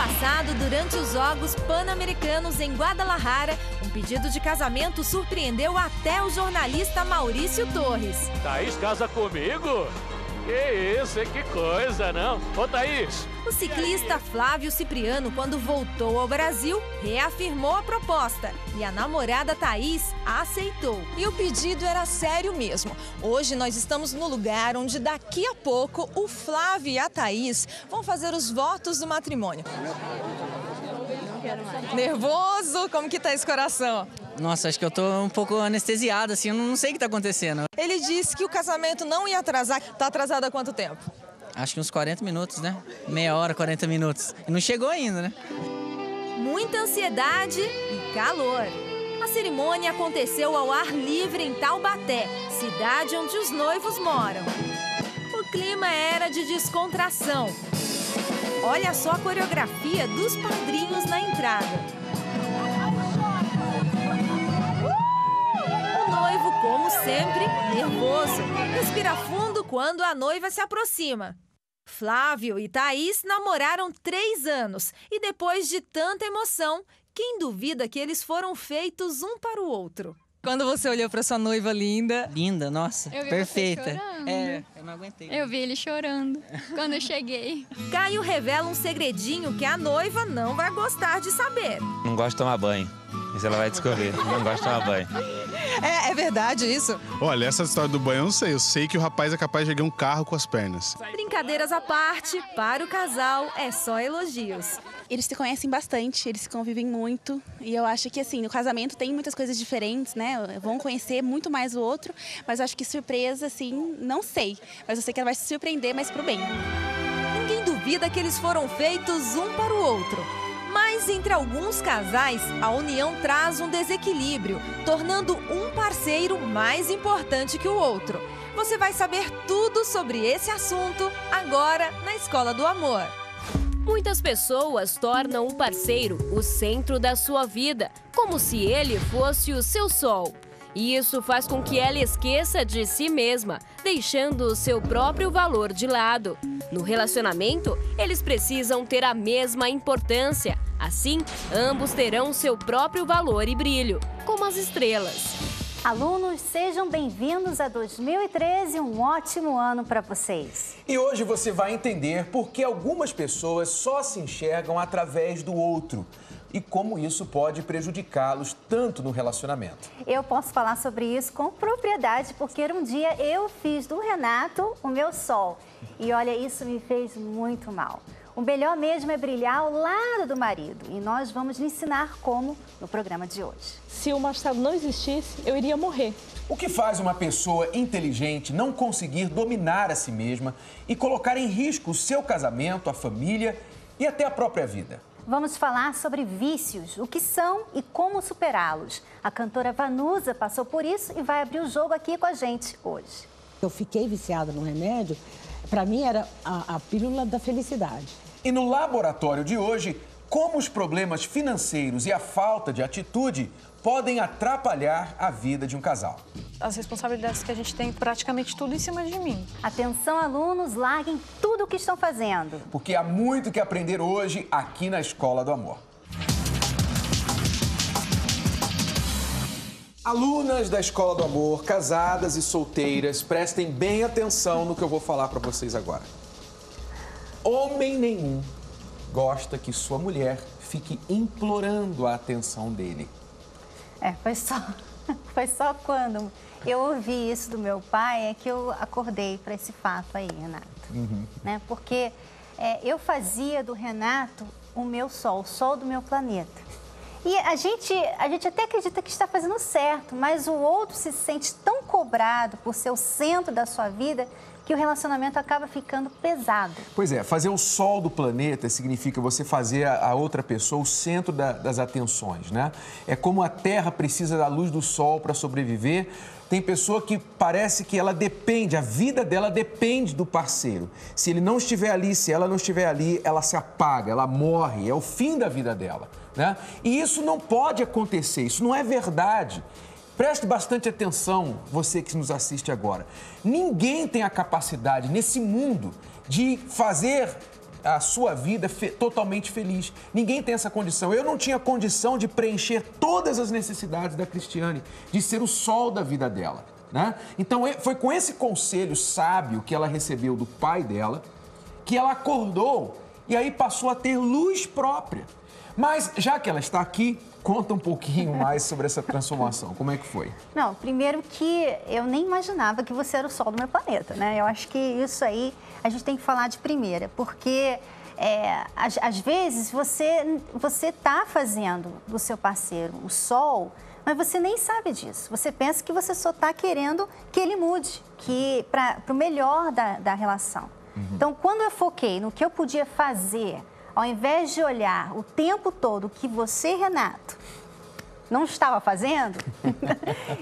passado, durante os Jogos Pan-Americanos em Guadalajara, um pedido de casamento surpreendeu até o jornalista Maurício Torres. Thaís casa comigo? Que isso, que coisa, não? Ô, Thaís! O ciclista Flávio Cipriano, quando voltou ao Brasil, reafirmou a proposta e a namorada Thaís aceitou. E o pedido era sério mesmo. Hoje nós estamos no lugar onde daqui a pouco o Flávio e a Thaís vão fazer os votos do matrimônio. Nervoso? Como que tá esse coração? Nossa, acho que eu tô um pouco anestesiado, assim, eu não sei o que tá acontecendo. Ele disse que o casamento não ia atrasar. Tá atrasado há quanto tempo? Acho que uns 40 minutos, né? Meia hora, 40 minutos. E não chegou ainda, né? Muita ansiedade e calor. A cerimônia aconteceu ao ar livre em Taubaté, cidade onde os noivos moram. O clima era de descontração. Olha só a coreografia dos padrinhos na entrada. O noivo, como sempre, nervoso, respira fundo quando a noiva se aproxima. Flávio e Thaís namoraram 3 anos e depois de tanta emoção, quem duvida que eles foram feitos um para o outro? Quando você olhou para sua noiva linda... Linda, nossa, perfeita. Eu não aguentei. Eu vi ele chorando quando eu cheguei. Caio revela um segredinho que a noiva não vai gostar de saber. Não gosto de tomar banho. Isso ela vai descobrir. Não gosto de tomar banho. É verdade isso? Olha, essa história do banho eu não sei. Eu sei que o rapaz é capaz de erguer um carro com as pernas. Brincadeiras à parte, para o casal é só elogios. Eles se conhecem bastante, eles se convivem muito. E eu acho que, assim, no casamento tem muitas coisas diferentes, né? Vão conhecer muito mais o outro. Mas eu acho que surpresa, assim, não sei. Mas eu sei que ela vai se surpreender, mas pro bem. Ninguém duvida que eles foram feitos um para o outro. Mas entre alguns casais, a união traz um desequilíbrio, tornando um parceiro mais importante que o outro. Você vai saber tudo sobre esse assunto agora na Escola do Amor. Muitas pessoas tornam o parceiro o centro da sua vida, como se ele fosse o seu sol. E isso faz com que ela esqueça de si mesma, deixando o seu próprio valor de lado. No relacionamento, eles precisam ter a mesma importância. Assim, ambos terão seu próprio valor e brilho, como as estrelas. Alunos, sejam bem-vindos a 2013, um ótimo ano para vocês. E hoje você vai entender por que algumas pessoas só se enxergam através do outro e como isso pode prejudicá-los tanto no relacionamento. Eu posso falar sobre isso com propriedade, porque um dia eu fiz do Renato o meu sol. E olha, isso me fez muito mal. O melhor mesmo é brilhar ao lado do marido. E nós vamos lhe ensinar como no programa de hoje. Se o Marcelo não existisse, eu iria morrer. O que faz uma pessoa inteligente não conseguir dominar a si mesma e colocar em risco o seu casamento, a família e até a própria vida? Vamos falar sobre vícios, o que são e como superá-los. A cantora Vanusa passou por isso e vai abrir o jogo aqui com a gente hoje. Eu fiquei viciada no remédio, para mim era a pílula da felicidade. E no laboratório de hoje, como os problemas financeiros e a falta de atitude podem atrapalhar a vida de um casal. As responsabilidades que a gente tem, praticamente tudo em cima de mim. Atenção, alunos, larguem tudo o que estão fazendo. Porque há muito que aprender hoje aqui na Escola do Amor. Alunas da Escola do Amor, casadas e solteiras, prestem bem atenção no que eu vou falar para vocês agora. Homem nenhum gosta que sua mulher fique implorando a atenção dele. Foi só quando eu ouvi isso do meu pai é que eu acordei para esse fato aí, Renato. Né? Porque eu fazia do Renato o meu sol, o sol do meu planeta. E a gente até acredita que está fazendo certo, mas o outro se sente tão cobrado por ser o centro da sua vida que o relacionamento acaba ficando pesado. Pois é, fazer o sol do planeta significa você fazer a outra pessoa o centro das atenções, né? É como a Terra precisa da luz do sol para sobreviver. Tem pessoa que parece que ela depende, a vida dela depende do parceiro. Se ele não estiver ali, se ela não estiver ali, ela se apaga, ela morre, é o fim da vida dela, né? E isso não pode acontecer, isso não é verdade. Preste bastante atenção, você que nos assiste agora. Ninguém tem a capacidade nesse mundo de fazer a sua vida totalmente feliz. Ninguém tem essa condição. Eu não tinha condição de preencher todas as necessidades da Cristiane, de ser o sol da vida dela, né? Então, foi com esse conselho sábio que ela recebeu do pai dela, que ela acordou e aí passou a ter luz própria. Mas, já que ela está aqui, conta um pouquinho mais sobre essa transformação. Como é que foi? Não, primeiro que eu nem imaginava que você era o sol do meu planeta, né? Eu acho que isso aí a gente tem que falar de primeira, porque às vezes você está fazendo do seu parceiro o sol, mas você nem sabe disso. Você pensa que você só está querendo que ele mude, para o melhor da relação. Então, quando eu foquei no que eu podia fazer, ao invés de olhar o tempo todo o que você, Renato, não estava fazendo,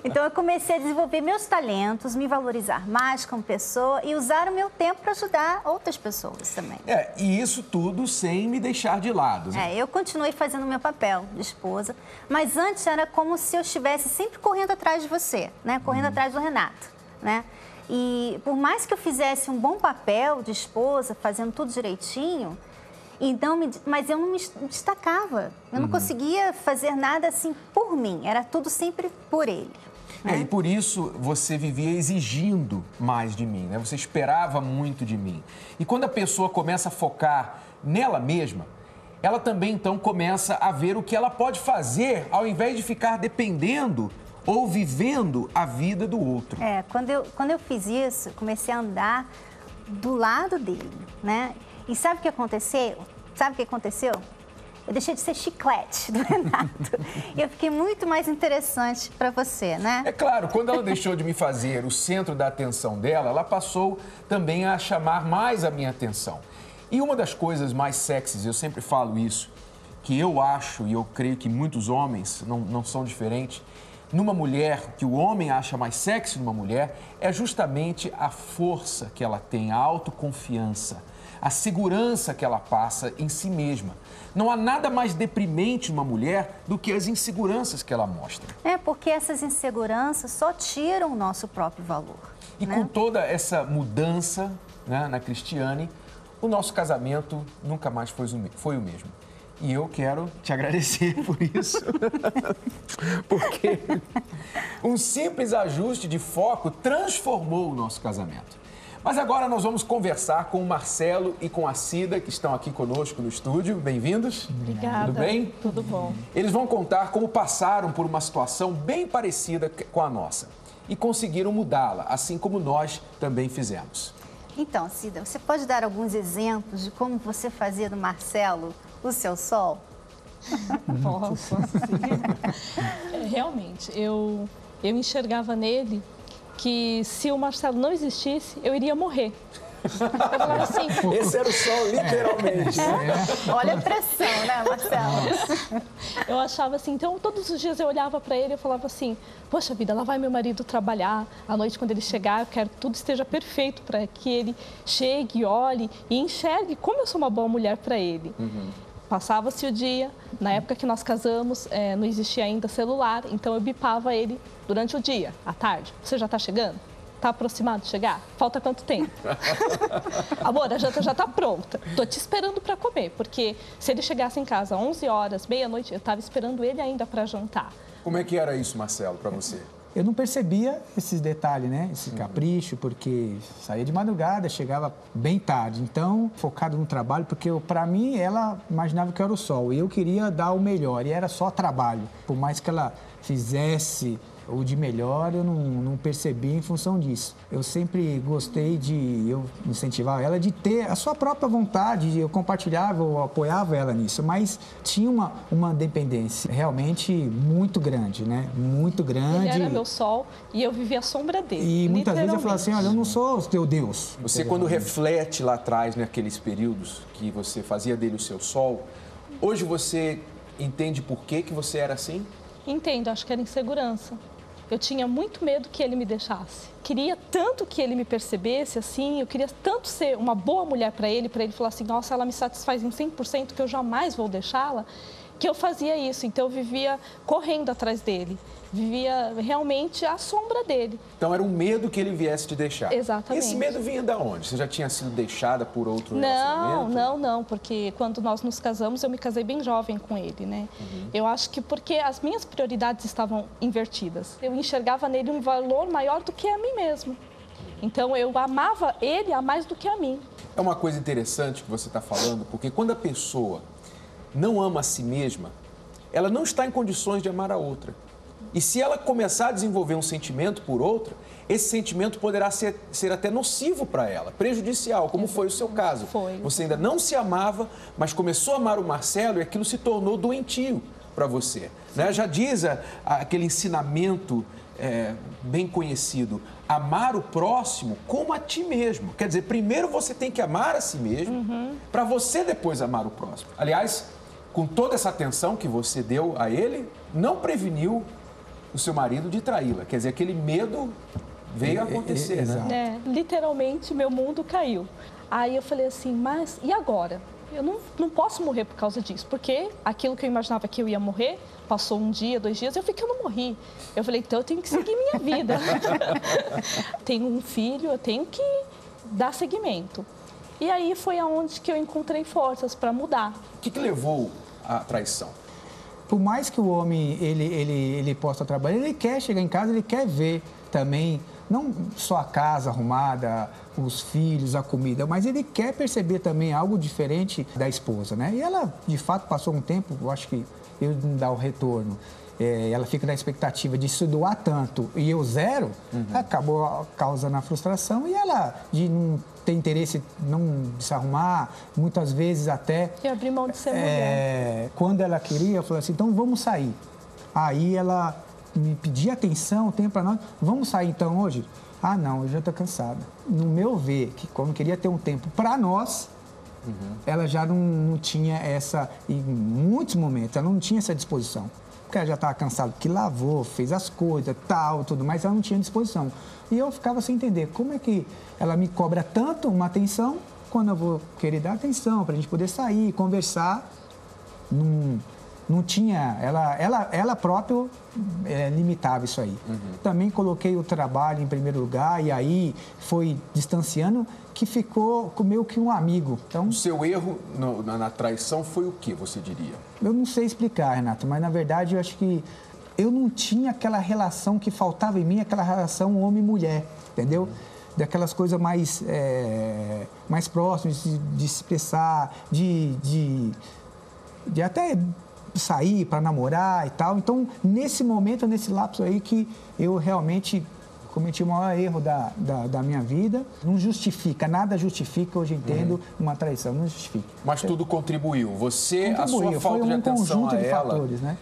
então eu comecei a desenvolver meus talentos, me valorizar mais como pessoa e usar o meu tempo para ajudar outras pessoas também. E isso tudo sem me deixar de lado, né? Eu continuei fazendo o meu papel de esposa, mas antes era como se eu estivesse sempre correndo atrás de você, né? Correndo atrás do Renato, né? E por mais que eu fizesse um bom papel de esposa, fazendo tudo direitinho, então, mas eu não me destacava, eu não conseguia fazer nada assim por mim, era tudo sempre por ele. E por isso você vivia exigindo mais de mim, né? Você esperava muito de mim. E quando a pessoa começa a focar nela mesma, ela também então começa a ver o que ela pode fazer ao invés de ficar dependendo ou vivendo a vida do outro. Quando eu fiz isso, comecei a andar do lado dele, né? E sabe o que aconteceu? Eu deixei de ser chiclete do Renato. E eu fiquei muito mais interessante para você, né? É claro, quando ela deixou de me fazer o centro da atenção dela, ela passou também a chamar mais a minha atenção. E uma das coisas mais sexys, eu sempre falo isso, que eu acho e eu creio que muitos homens não são diferentes, numa mulher, que o homem acha mais sexy numa mulher, é justamente a força que ela tem, a autoconfiança, a segurança que ela passa em si mesma. Não há nada mais deprimente numa mulher do que as inseguranças que ela mostra. Porque essas inseguranças só tiram o nosso próprio valor. E com toda essa mudança, né, na Cristiane, o nosso casamento nunca mais foi o mesmo. E eu quero te agradecer por isso, porque um simples ajuste de foco transformou o nosso casamento. Mas agora nós vamos conversar com o Marcelo e com a Cida, que estão aqui conosco no estúdio. Bem-vindos. Obrigada. Tudo bem? Tudo bom. Eles vão contar como passaram por uma situação bem parecida com a nossa e conseguiram mudá-la, assim como nós também fizemos. Então, Cida, você pode dar alguns exemplos de como você fazia do Marcelo o seu sol? Posso, sim. Realmente, eu enxergava nele que se o Marcelo não existisse, eu iria morrer. Assim, esse era o sol, literalmente. Olha a pressão, né, Marcelo? Eu achava assim, então todos os dias eu olhava para ele e falava assim, poxa vida, lá vai meu marido trabalhar, à noite quando ele chegar, eu quero que tudo esteja perfeito para que ele chegue, olhe e enxergue como eu sou uma boa mulher para ele. Passava-se o dia, na época que nós casamos, não existia ainda celular, então eu bipava ele durante o dia, à tarde. Você já está chegando? Está aproximado de chegar? Falta quanto tempo? Amor, a janta já está pronta. Estou te esperando para comer, porque se ele chegasse em casa às 11 horas, meia-noite, eu estava esperando ele ainda para jantar. Como é que era isso, Marcelo, para você? Eu não percebia esses detalhes, né? Esse capricho, porque saía de madrugada, chegava bem tarde. Então, focado no trabalho, porque para mim, ela imaginava que eu era o sol. E eu queria dar o melhor, e era só trabalho. Por mais que ela fizesse o de melhor, eu não percebi em função disso. Eu sempre gostei eu incentivar ela de ter a sua própria vontade, eu compartilhava, eu apoiava ela nisso, mas tinha uma dependência realmente muito grande, né? Muito grande. Ele era meu sol e eu vivia a sombra dele. E muitas vezes eu falava assim, olha, eu não sou o teu Deus. Você, quando reflete lá atrás, naqueles períodos que você fazia dele o seu sol, hoje você entende por que você era assim? Entendo, acho que era insegurança. Eu tinha muito medo que ele me deixasse. Queria tanto que ele me percebesse assim, eu queria tanto ser uma boa mulher para ele falar assim, nossa, ela me satisfaz em 100% que eu jamais vou deixá-la. que eu fazia isso. Então eu vivia correndo atrás dele, vivia realmente à sombra dele. Então era um medo que ele viesse te deixar. Exatamente. Esse medo vinha de onde? Você já tinha sido deixada por outro relacionamento? Não, porque quando nós nos casamos, eu me casei bem jovem com ele, né? Eu acho que porque as minhas prioridades estavam invertidas. Eu enxergava nele um valor maior do que a mim mesma. Então eu amava ele a mais do que a mim. É uma coisa interessante que você está falando, porque quando a pessoa não ama a si mesma, ela não está em condições de amar a outra. E se ela começar a desenvolver um sentimento por outra, esse sentimento poderá ser até nocivo para ela, prejudicial, como foi o seu caso. Você ainda não se amava, mas começou a amar o Marcelo e aquilo se tornou doentio para você. Né? Já diz aquele ensinamento bem conhecido, amar o próximo como a ti mesmo. Quer dizer, primeiro você tem que amar a si mesmo, para você depois amar o próximo. Aliás, com toda essa atenção que você deu a ele, não preveniu o seu marido de traí-la. Quer dizer, aquele medo veio a acontecer, né? Literalmente, meu mundo caiu. Aí eu falei assim, mas e agora? Eu não posso morrer por causa disso, porque aquilo que eu imaginava que eu ia morrer, passou 1 dia, 2 dias, eu vi que eu não morri. Eu falei, então eu tenho que seguir minha vida. Tenho um filho, eu tenho que dar seguimento. E aí foi aonde que eu encontrei forças para mudar. O que levou à traição? Por mais que o homem ele possa trabalhar, ele quer chegar em casa, ele quer ver também, não só a casa arrumada, os filhos, a comida, mas ele quer perceber também algo diferente da esposa, né? E ela, de fato, passou um tempo, eu acho que eu não dá o retorno. Ela fica na expectativa de se doar tanto e eu zero, acabou causando a frustração e ela de não ter interesse não de se arrumar, muitas vezes até... Eu abri mão de ser mulher. Quando ela queria, eu falei assim, então vamos sair. Aí ela me pedia atenção, tempo para nós, vamos sair então hoje? Ah, não, eu já estou cansada. No meu ver, que quando queria ter um tempo para nós, ela já não tinha essa, em muitos momentos, ela não tinha essa disposição. Porque ela já estava cansada, porque lavou, fez as coisas, tal, tudo mais, ela não tinha disposição. E eu ficava sem entender como é que ela me cobra tanto uma atenção, quando eu vou querer dar atenção, para a gente poder sair, conversar. Não tinha, ela própria limitava isso aí. Também coloquei o trabalho em primeiro lugar e aí foi distanciando, que ficou meio que um amigo. Então, o seu erro na traição foi o que, você diria? Eu não sei explicar, Renato, mas na verdade eu acho que eu não tinha aquela relação que faltava em mim, aquela relação homem-mulher, entendeu? Daquelas coisas mais próximas, de se expressar, de até sair para namorar e tal. Então, nesse momento, nesse lapso aí que eu realmente cometi o maior erro da minha vida. Não justifica, nada justifica, hoje entendo, uma traição, não justifica. Mas tudo contribuiu. Você, a sua falta de atenção a ela, fatores, né?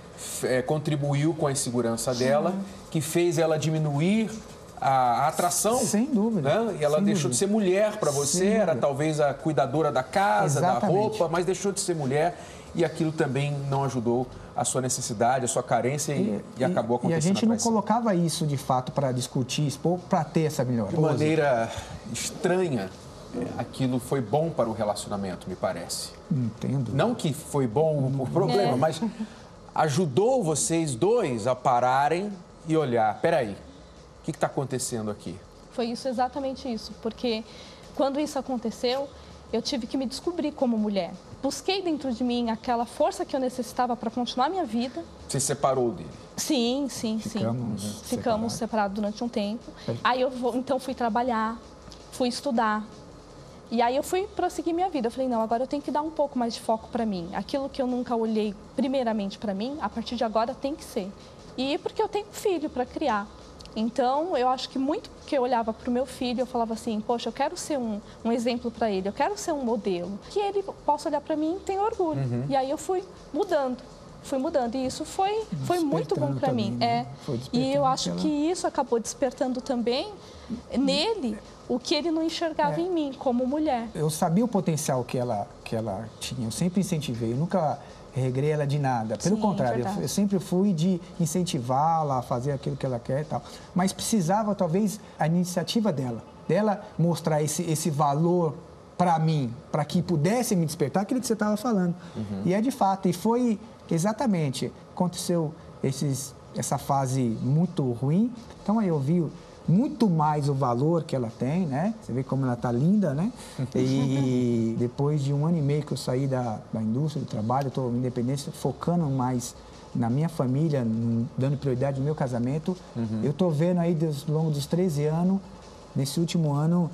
Contribuiu com a insegurança dela, que fez ela diminuir a atração. Sem dúvida. Né? E ela deixou de ser mulher para você, era talvez a cuidadora da casa, da roupa, mas deixou de ser mulher e aquilo também não ajudou a sua necessidade, a sua carência e acabou acontecendo. E a gente não colocava isso, de fato, para discutir, expor, para ter essa melhora. De maneira estranha, aquilo foi bom para o relacionamento, me parece. Entendo. Não que foi bom o problema, mas ajudou vocês dois a pararem e olhar, peraí, o que está acontecendo aqui? Foi isso, exatamente isso, porque quando isso aconteceu, eu tive que me descobrir como mulher. Busquei dentro de mim aquela força que eu necessitava para continuar a minha vida. Você se separou dele? Sim. Ficamos separados durante um tempo. Aí eu então fui trabalhar, fui estudar. E aí eu fui prosseguir minha vida. Eu falei, não, agora eu tenho que dar um pouco mais de foco para mim. Aquilo que eu nunca olhei primeiramente para mim, a partir de agora tem que ser. E porque eu tenho um filho para criar. Então, eu acho que muito que eu olhava para o meu filho, eu falava assim, poxa, eu quero ser um exemplo para ele, eu quero ser um modelo, que ele possa olhar para mim e ter orgulho. E aí eu fui mudando. E isso foi muito bom para mim. E eu acho que isso acabou despertando também nele o que ele não enxergava em mim, como mulher. Eu sabia o potencial que ela tinha, eu sempre incentivei, eu nunca regrei ela de nada. Pelo contrário, eu sempre fui de incentivá-la a fazer aquilo que ela quer e tal. Mas precisava, talvez, a iniciativa dela mostrar esse valor para mim, para que pudesse me despertar aquilo que você estava falando. E é de fato, e foi Exatamente. Aconteceu essa fase muito ruim, então aí eu vi muito mais o valor que ela tem, né? Você vê como ela tá linda, né? E depois de 1 ano e meio que eu saí da indústria, do trabalho, eu tô independente, focando mais na minha família, dando prioridade no meu casamento. Eu tô vendo aí, ao longo dos 13 anos, nesse último ano,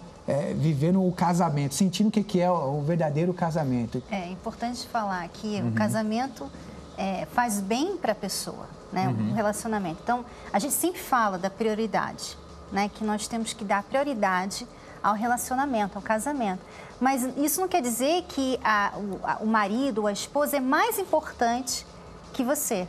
vivendo o casamento, sentindo o que é o verdadeiro casamento. É importante falar que o casamento faz bem para a pessoa, né? O relacionamento. Então, a gente sempre fala da prioridade, né? Que nós temos que dar prioridade ao relacionamento, ao casamento. Mas isso não quer dizer que o marido ou a esposa é mais importante que você,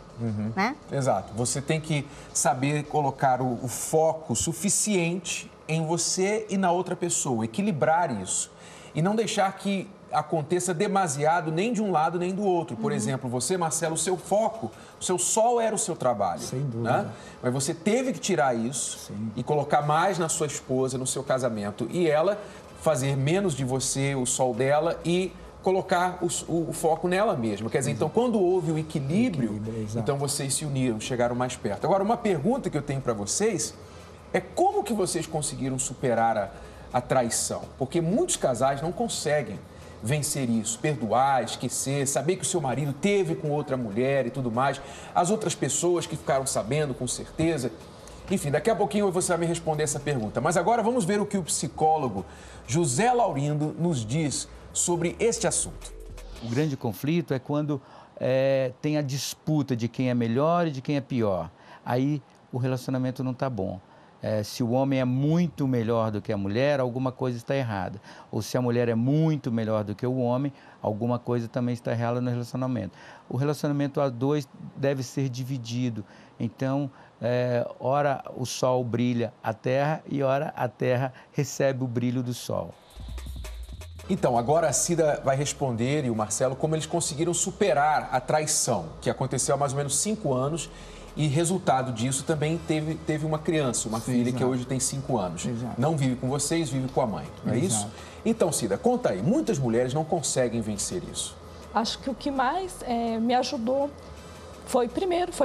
né? Exato. Você tem que saber colocar o foco suficiente em você e na outra pessoa, equilibrar isso e não deixar que aconteça demasiado nem de um lado nem do outro. Por exemplo, você, Marcelo, o seu foco, o seu sol era o seu trabalho. Sem dúvida. Né? Mas você teve que tirar isso e colocar mais na sua esposa, no seu casamento. E ela fazer menos de você, o sol dela, e colocar o foco nela mesma. Quer dizer, então, quando houve o equilíbrio, então vocês se uniram, chegaram mais perto. Agora, uma pergunta que eu tenho para vocês é como que vocês conseguiram superar a traição? Porque muitos casais não conseguem vencer isso, perdoar, esquecer, saber que o seu marido teve com outra mulher e tudo mais, as outras pessoas que ficaram sabendo com certeza. Enfim, daqui a pouquinho você vai me responder essa pergunta. Mas agora vamos ver o que o psicólogo José Laurindo nos diz sobre este assunto. O grande conflito é quando tem a disputa de quem é melhor e de quem é pior. Aí o relacionamento não está bom. Se o homem é muito melhor do que a mulher, alguma coisa está errada. Ou se a mulher é muito melhor do que o homem, alguma coisa também está errada no relacionamento. O relacionamento a dois deve ser dividido. Então, ora o sol brilha a terra e ora a terra recebe o brilho do sol. Então, agora a Cida vai responder, e o Marcelo, como eles conseguiram superar a traição, que aconteceu há mais ou menos 5 anos, e resultado disso também teve uma criança, uma filha que hoje tem 5 anos. Não vive com vocês, vive com a mãe, não é isso? Então, Cida, conta aí, muitas mulheres não conseguem vencer isso. Acho que o que mais me ajudou foi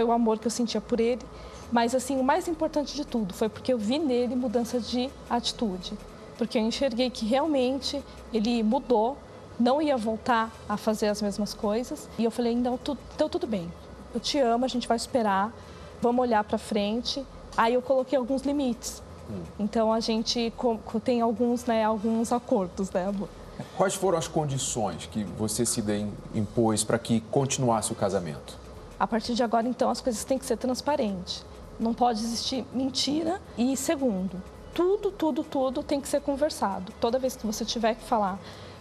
o amor que eu sentia por ele, mas assim, o mais importante de tudo foi porque eu vi nele mudança de atitude. Porque eu enxerguei que realmente ele mudou, não ia voltar a fazer as mesmas coisas. E eu falei, então tudo bem, eu te amo, a gente vai esperar, vamos olhar para frente. Aí eu coloquei alguns limites. Então a gente tem alguns acordos, né, amor? Quais foram as condições que você se impôs para que continuasse o casamento? A partir de agora, então, as coisas têm que ser transparentes. Não pode existir mentira. E segundo, tudo tem que ser conversado. Toda vez que você tiver que falar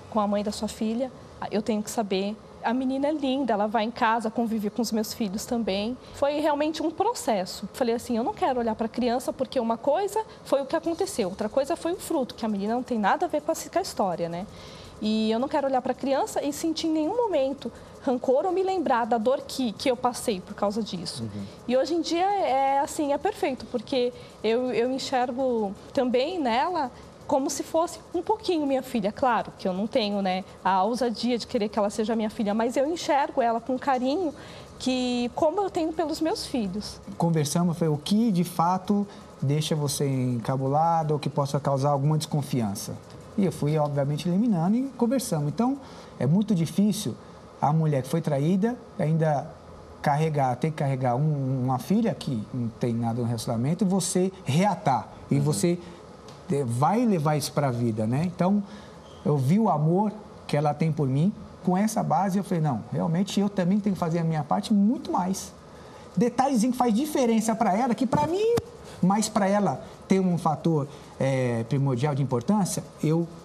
com a mãe da sua filha, eu tenho que saber. A menina é linda, ela vai em casa, convive com os meus filhos também. Foi realmente um processo. Falei assim, eu não quero olhar para a criança porque uma coisa foi o que aconteceu, outra coisa foi o fruto, que a menina não tem nada a ver com a história, né? E eu não quero olhar para a criança e sentir em nenhum momento rancor ou me lembrar da dor que eu passei por causa disso. E hoje em dia é perfeito, porque eu enxergo também nela como se fosse um pouquinho minha filha. Claro que eu não tenho, né, a ousadia de querer que ela seja minha filha, mas eu enxergo ela com carinho como eu tenho pelos meus filhos. Conversamos, foi o que de fato deixa você encabulado ou que possa causar alguma desconfiança. E eu fui, obviamente, eliminando e conversamos. Então, é muito difícil a mulher que foi traída ainda ter que carregar uma filha que não tem nada no relacionamento e você reatar. E você vai levar isso para a vida, né? Então, eu vi o amor que ela tem por mim. Com essa base, eu falei, não, realmente eu também tenho que fazer a minha parte muito mais. Detalhezinho que faz diferença para ela, que para mim, mas para ela ter um fator primordial de importância,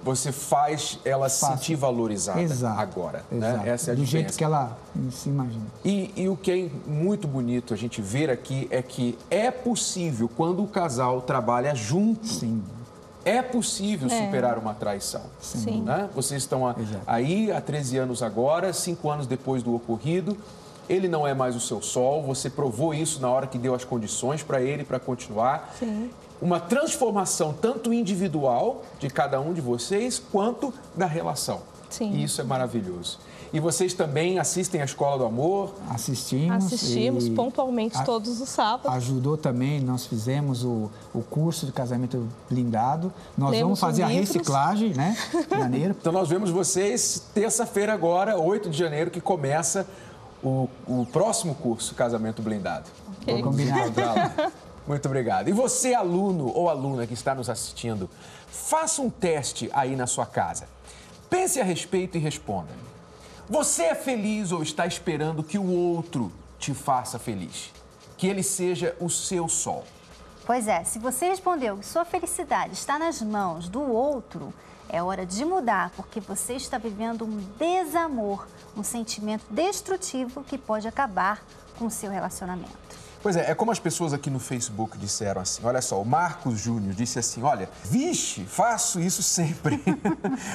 Você faz ela se sentir valorizada agora, né? Essa é a diferença. Do jeito que ela se imagina. E o que é muito bonito a gente ver aqui é que é possível, quando o casal trabalha junto, é possível superar uma traição. Sim. Né? Vocês estão aí há 13 anos agora, 5 anos depois do ocorrido. Ele não é mais o seu sol, você provou isso na hora que deu as condições para ele para continuar. Sim. Uma transformação tanto individual de cada um de vocês, quanto da relação. Sim. E isso é maravilhoso. E vocês também assistem a Escola do Amor? Assistimos pontualmente todos os sábados. Ajudou também, nós fizemos o curso de casamento blindado. Nós vamos fazer a reciclagem, né? Em janeiro. Então nós vemos vocês terça-feira agora, 8 de janeiro, que começa o próximo curso, Casamento Blindado. Okay. Combinado. Muito obrigado. E você, aluno ou aluna que está nos assistindo, faça um teste aí na sua casa. Pense a respeito e responda. Você é feliz ou está esperando que o outro te faça feliz? Que ele seja o seu sol? Pois é, se você respondeu que sua felicidade está nas mãos do outro, é hora de mudar, porque você está vivendo um desamor, um sentimento destrutivo que pode acabar com o seu relacionamento. Pois é como as pessoas aqui no Facebook disseram assim, olha só, o Marcos Júnior disse assim, olha, vixe, faço isso sempre.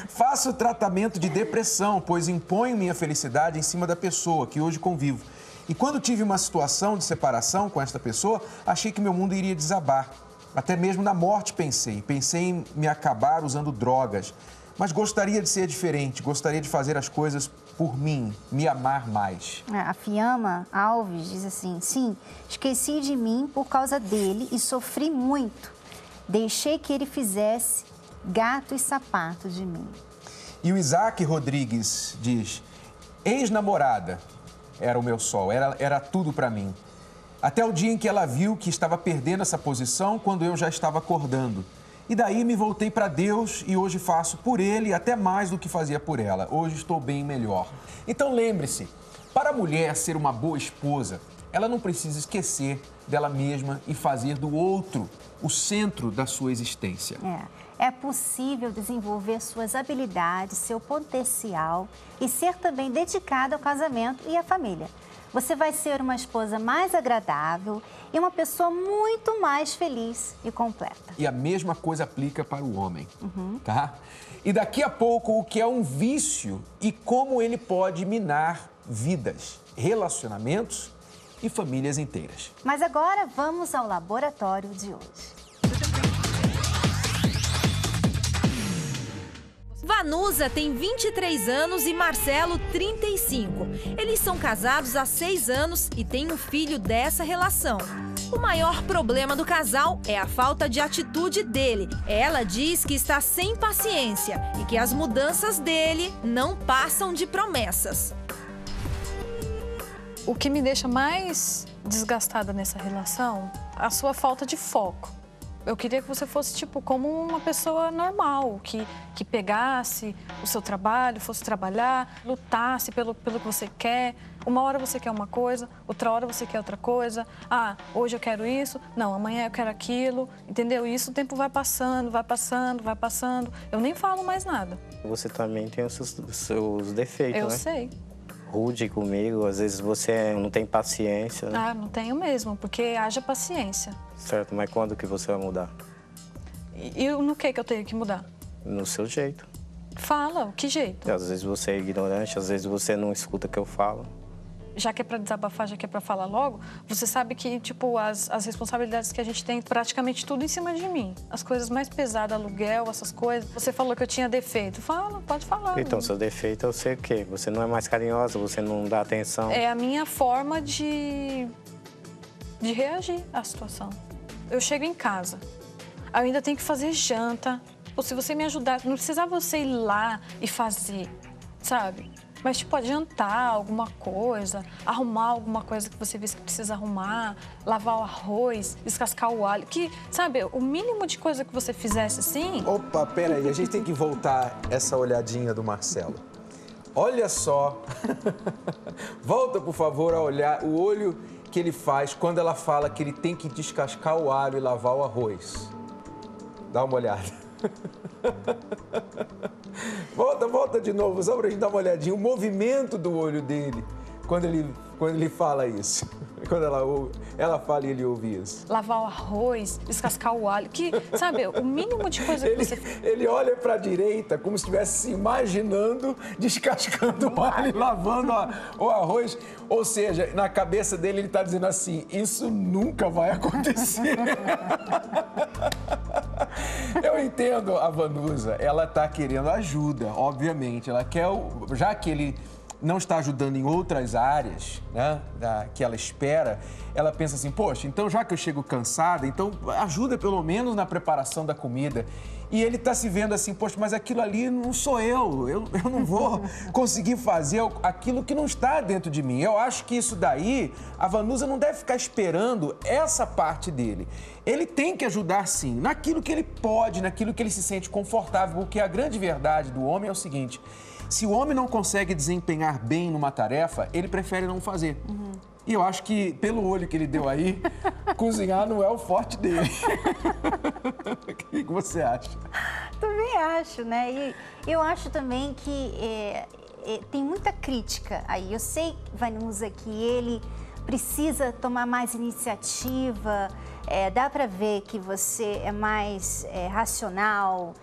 Faço tratamento de depressão, pois imponho minha felicidade em cima da pessoa que hoje convivo. E quando tive uma situação de separação com esta pessoa, achei que meu mundo iria desabar. Até mesmo na morte pensei em me acabar usando drogas. Mas gostaria de ser diferente, gostaria de fazer as coisas por mim, me amar mais. A Fiamma Alves diz assim, sim, esqueci de mim por causa dele e sofri muito. Deixei que ele fizesse gato e sapato de mim. E o Isaac Rodrigues diz, ex-namorada era o meu sol, era tudo para mim. Até o dia em que ela viu que estava perdendo essa posição quando eu já estava acordando. E daí me voltei para Deus e hoje faço por Ele até mais do que fazia por ela. Hoje estou bem melhor. Então lembre-se, para a mulher ser uma boa esposa, ela não precisa esquecer dela mesma e fazer do outro o centro da sua existência. É possível desenvolver suas habilidades, seu potencial e ser também dedicada ao casamento e à família. Você vai ser uma esposa mais agradável e uma pessoa muito mais feliz e completa. E a mesma coisa aplica para o homem, tá? E daqui a pouco, o que é um vício e como ele pode minar vidas, relacionamentos e famílias inteiras. Mas agora vamos ao laboratório de hoje. Vanusa tem 23 anos e Marcelo 35. Eles são casados há 6 anos e têm um filho dessa relação. O maior problema do casal é a falta de atitude dele. Ela diz que está sem paciência e que as mudanças dele não passam de promessas. O que me deixa mais desgastada nessa relação é a sua falta de foco. Eu queria que você fosse, tipo, como uma pessoa normal, que pegasse o seu trabalho, fosse trabalhar, lutasse pelo que você quer. Uma hora você quer uma coisa, outra hora você quer outra coisa. Ah, hoje eu quero isso, não, amanhã eu quero aquilo, entendeu? E isso o tempo vai passando, vai passando, vai passando. Eu nem falo mais nada. Você também tem os seus defeitos, eu né? Eu sei. Rude comigo, às vezes você não tem paciência, né? Ah, não tenho mesmo, porque haja paciência. Certo, mas quando que você vai mudar? E no que eu tenho que mudar? No seu jeito. Fala, que jeito? Às vezes você é ignorante, às vezes você não escuta o que eu falo. Já que é pra desabafar, já que é pra falar logo, você sabe que, tipo, as responsabilidades que a gente tem, praticamente tudo em cima de mim. As coisas mais pesadas, aluguel, essas coisas. Você falou que eu tinha defeito. Fala, pode falar. Então, seu defeito eu sei o quê? Você não é mais carinhosa, você não dá atenção. É a minha forma de reagir à situação. Eu chego em casa, eu ainda tenho que fazer janta. Ou se você me ajudar, não precisava você ir lá e fazer, sabe? Mas, tipo, adiantar alguma coisa, arrumar alguma coisa que você vê que precisa arrumar, lavar o arroz, descascar o alho. Que, sabe, o mínimo de coisa que você fizesse assim... Opa, peraí, a gente tem que voltar essa olhadinha do Marcelo. Olha só. Volta, por favor, a olhar o olho que ele faz quando ela fala que ele tem que descascar o alho e lavar o arroz. Dá uma olhada. Volta de novo, só pra gente dar uma olhadinha. O movimento do olho dele quando ele fala isso. Quando ela fala e ele ouve isso. Lavar o arroz, descascar o alho. Que, sabe, o mínimo de coisa que você... Ele olha pra direita como se estivesse se imaginando descascando o alho e lavando o arroz. Ou seja, na cabeça dele ele tá dizendo assim, isso nunca vai acontecer. Eu entendo a Vanusa, ela tá querendo ajuda, obviamente. Ela quer, já que ele não está ajudando em outras áreas, né, que ela espera, ela pensa assim, poxa, então já que eu chego cansada, então ajuda pelo menos na preparação da comida. E ele está se vendo assim, poxa, mas aquilo ali não sou eu não vou conseguir fazer aquilo que não está dentro de mim. Eu acho que isso daí, a Vanusa não deve ficar esperando essa parte dele. Ele tem que ajudar sim, naquilo que ele pode, naquilo que ele se sente confortável, porque a grande verdade do homem é o seguinte, se o homem não consegue desempenhar bem numa tarefa, ele prefere não fazer. E eu acho que, pelo olho que ele deu aí, cozinhar não é o forte dele. O que você acha? Também acho, né? E eu acho também que tem muita crítica aí. Eu sei, Vanusa, que ele precisa tomar mais iniciativa, dá pra ver que você é mais racional,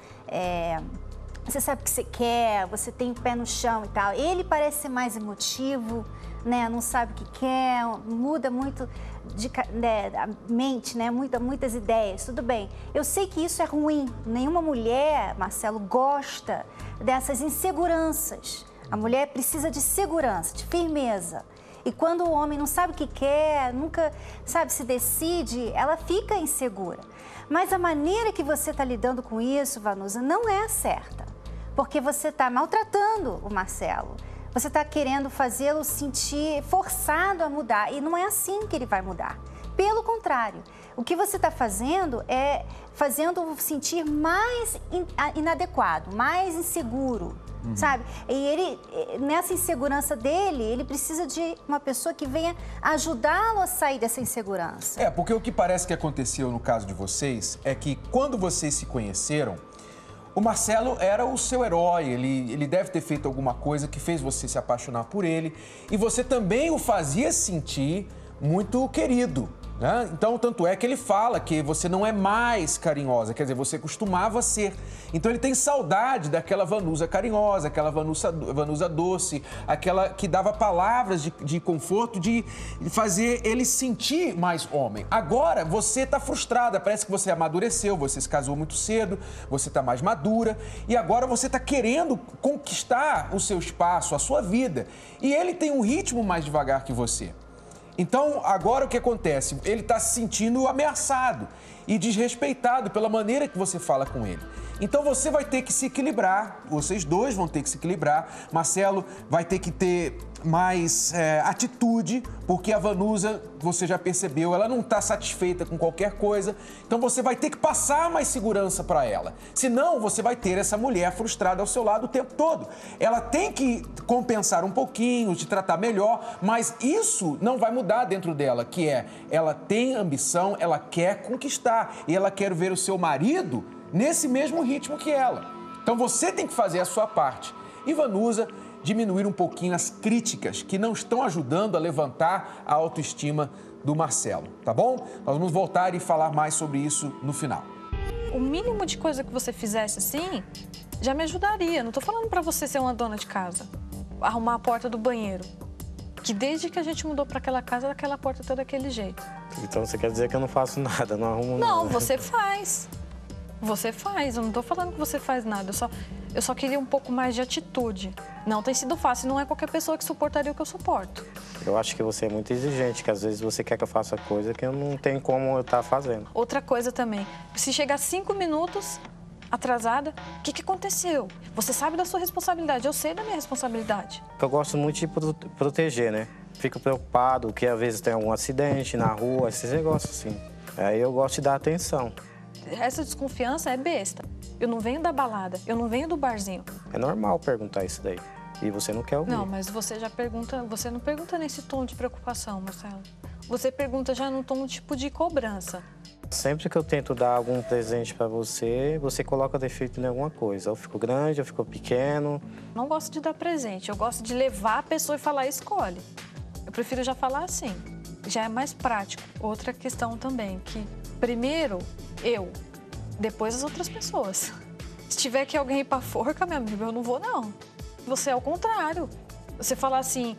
você sabe o que você quer, você tem o pé no chão e tal. Ele parece ser mais emotivo, né? Não sabe o que quer, muda muito a mente, né? Muitas ideias, tudo bem. Eu sei que isso é ruim. Nenhuma mulher, Marcelo, gosta dessas inseguranças. A mulher precisa de segurança, de firmeza. E quando o homem não sabe o que quer, nunca, sabe, se decide, ela fica insegura. Mas a maneira que você está lidando com isso, Vanusa, não é certa. Porque você está maltratando o Marcelo. Você está querendo fazê-lo sentir forçado a mudar. E não é assim que ele vai mudar. Pelo contrário, o que você está fazendo é fazendo-o sentir mais inadequado, mais inseguro, sabe? E ele, nessa insegurança dele, ele precisa de uma pessoa que venha ajudá-lo a sair dessa insegurança. Porque o que parece que aconteceu no caso de vocês é que quando vocês se conheceram, o Marcelo era o seu herói, ele deve ter feito alguma coisa que fez você se apaixonar por ele e você também o fazia sentir muito querido, né? Então, tanto é que ele fala que você não é mais carinhosa, quer dizer, você costumava ser. Então, ele tem saudade daquela Vanusa carinhosa, aquela Vanusa doce, aquela que dava palavras de conforto, de fazer ele sentir mais homem. Agora, você está frustrada, parece que você amadureceu, você se casou muito cedo, você está mais madura e agora você está querendo conquistar o seu espaço, a sua vida. E ele tem um ritmo mais devagar que você. Então, agora o que acontece? Ele está se sentindo ameaçado e desrespeitado pela maneira que você fala com ele. Então, você vai ter que se equilibrar, vocês dois vão ter que se equilibrar. Marcelo vai ter que ter mais atitude, porque a Vanusa, você já percebeu, ela não está satisfeita com qualquer coisa. Então, você vai ter que passar mais segurança para ela. Senão, você vai ter essa mulher frustrada ao seu lado o tempo todo. Ela tem que compensar um pouquinho, te tratar melhor, mas isso não vai mudar dentro dela, que é, ela tem ambição, ela quer conquistar e ela quer ver o seu marido nesse mesmo ritmo que ela. Então, você tem que fazer a sua parte. E Vanusa, diminuir um pouquinho as críticas que não estão ajudando a levantar a autoestima do Marcelo, tá bom? Nós vamos voltar e falar mais sobre isso no final. O mínimo de coisa que você fizesse assim, já me ajudaria. Não tô falando pra você ser uma dona de casa, arrumar a porta do banheiro. Que desde que a gente mudou pra aquela casa, aquela porta tá daquele jeito. Então você quer dizer que eu não faço nada, não arrumo nada? Não, você faz. Você faz, eu não tô falando que você faz nada, eu só queria um pouco mais de atitude. Não tem sido fácil, não é qualquer pessoa que suportaria o que eu suporto. Eu acho que você é muito exigente, que às vezes você quer que eu faça coisa que eu não tenho como eu estar fazendo. Outra coisa também, se chegar 5 minutos atrasada, o que aconteceu? Você sabe da sua responsabilidade, eu sei da minha responsabilidade. Eu gosto muito de proteger, né? Fico preocupado que às vezes tem algum acidente na rua, esses negócios assim. Aí eu gosto de dar atenção. Essa desconfiança é besta. Eu não venho da balada, eu não venho do barzinho. É normal perguntar isso daí. E você não quer ouvir. Não, mas você já pergunta, você não pergunta nesse tom de preocupação, Marcelo. Você pergunta já num tom tipo de cobrança. Sempre que eu tento dar algum presente pra você, você coloca defeito em alguma coisa. Eu fico grande, eu fico pequeno. Não gosto de dar presente, eu gosto de levar a pessoa e falar, escolhe. Eu prefiro já falar assim, já é mais prático. Outra questão também, que primeiro eu, depois as outras pessoas. Se tiver que alguém ir pra forca, meu amigo, eu não vou, não. Você é o contrário. Você falar assim,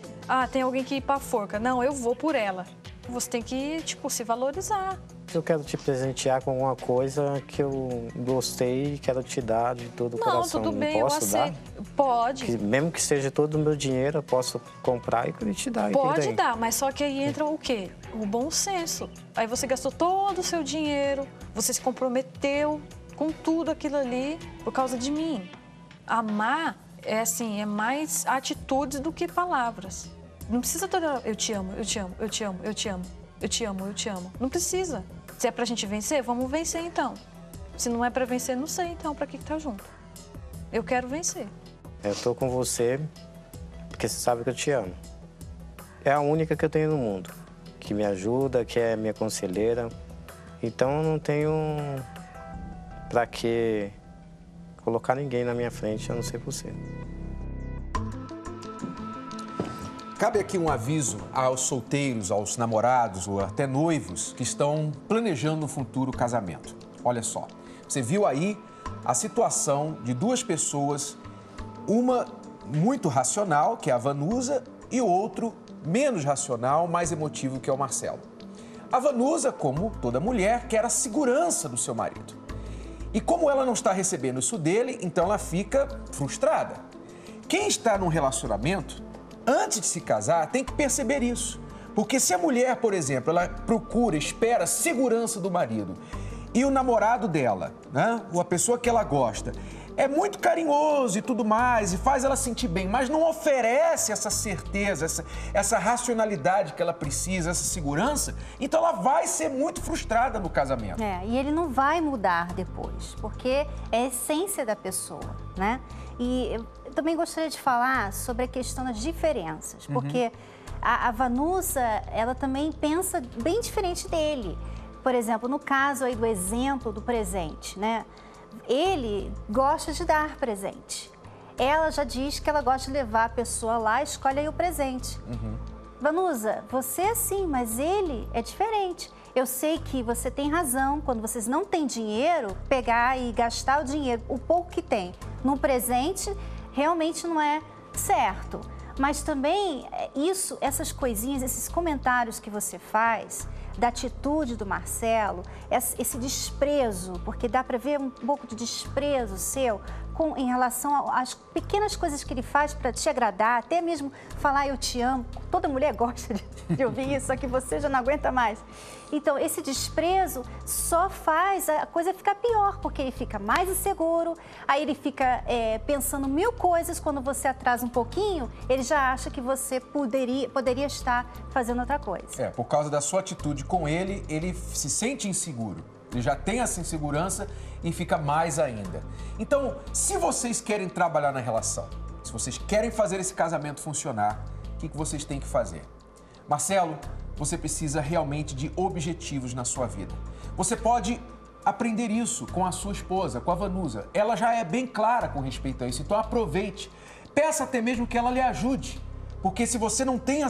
tem alguém que ir pra forca. Não, eu vou por ela. Você tem que, tipo, se valorizar. Eu quero te presentear com alguma coisa que eu gostei e quero te dar de todo o coração. Não, tudo bem, posso eu dar? aceito. Pode. Mesmo que seja todo o meu dinheiro, eu posso comprar e te dar. Pode dar, mas só que aí entra o quê? O bom senso. Aí você gastou todo o seu dinheiro, você se comprometeu com tudo aquilo ali por causa de mim. Amar é assim, é mais atitudes do que palavras. Não precisa toda eu te amo, eu te amo, eu te amo, eu te amo, eu te amo, eu te amo. Não precisa. Se é pra gente vencer, vamos vencer então. Se não é pra vencer, não sei então pra que tá junto. Eu quero vencer. Eu tô com você porque você sabe que eu te amo. É a única que eu tenho no mundo, que me ajuda, que é minha conselheira. Então eu não tenho pra que colocar ninguém na minha frente, a não ser você. Cabe aqui um aviso aos solteiros, aos namorados ou até noivos que estão planejando um futuro casamento. Olha só, você viu aí a situação de duas pessoas, uma muito racional, que é a Vanusa, e o outro menos racional, mais emotivo, que é o Marcelo. A Vanusa, como toda mulher, quer a segurança do seu marido. E como ela não está recebendo isso dele, então ela fica frustrada. Quem está num relacionamento, antes de se casar, tem que perceber isso. Porque se a mulher, por exemplo, ela procura, espera segurança do marido e o namorado dela, né, ou a pessoa que ela gosta, é muito carinhoso e tudo mais e faz ela sentir bem, mas não oferece essa certeza, essa racionalidade que ela precisa, essa segurança, então ela vai ser muito frustrada no casamento. E ele não vai mudar depois, porque é a essência da pessoa, né? E eu também gostaria de falar sobre a questão das diferenças, porque a Vanusa, ela também pensa bem diferente dele. Por exemplo, no caso aí do exemplo do presente, né? Ele gosta de dar presente. Ela já diz que ela gosta de levar a pessoa lá, escolhe aí o presente. Vanusa, você é assim, mas ele é diferente. Eu sei que você tem razão, quando vocês não têm dinheiro, pegar e gastar o dinheiro, o pouco que tem, num presente, realmente não é certo. Mas também, essas coisinhas, esses comentários que você faz, da atitude do Marcelo, esse desprezo, porque dá para ver um pouco de desprezo seu em relação às pequenas coisas que ele faz para te agradar, até mesmo falar eu te amo. Toda mulher gosta de ouvir isso, só que você já não aguenta mais. Então, esse desprezo só faz a coisa ficar pior, porque ele fica mais inseguro, aí ele fica pensando mil coisas, quando você atrasa um pouquinho, ele já acha que você poderia estar fazendo outra coisa. Por causa da sua atitude com ele, ele se sente inseguro. Ele já tem essa insegurança e fica mais ainda. Então, se vocês querem trabalhar na relação, se vocês querem fazer esse casamento funcionar, o que vocês têm que fazer? Marcelo, você precisa realmente de objetivos na sua vida. Você pode aprender isso com a sua esposa, com a Vanusa. Ela já é bem clara com respeito a isso, então aproveite. Peça até mesmo que ela lhe ajude. Porque se você não tem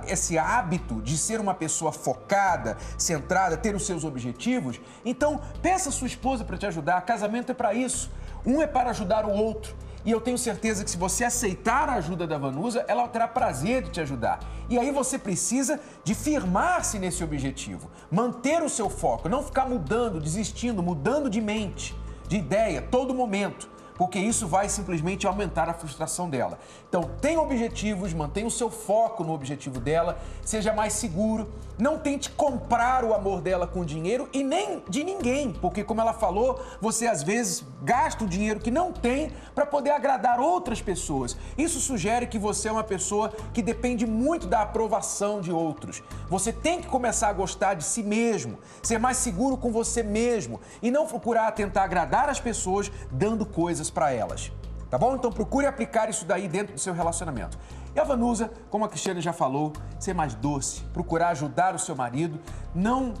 esse hábito de ser uma pessoa focada, centrada, ter os seus objetivos, então peça a sua esposa para te ajudar. Casamento é para isso. Um é para ajudar o outro. E eu tenho certeza que se você aceitar a ajuda da Vanusa, ela terá prazer de te ajudar. E aí você precisa de firmar-se nesse objetivo. Manter o seu foco, não ficar mudando, desistindo, mudando de mente, de ideia, todo momento. Porque isso vai simplesmente aumentar a frustração dela. Então, tenha objetivos, mantenha o seu foco no objetivo dela, seja mais seguro, não tente comprar o amor dela com dinheiro e nem de ninguém, porque como ela falou, você às vezes gasta o dinheiro que não tem para poder agradar outras pessoas. Isso sugere que você é uma pessoa que depende muito da aprovação de outros. Você tem que começar a gostar de si mesmo, ser mais seguro com você mesmo e não procurar tentar agradar as pessoas dando coisas para elas, tá bom? Então procure aplicar isso daí dentro do seu relacionamento. E a Vanusa, como a Cristiane já falou, ser mais doce, procurar ajudar o seu marido, não,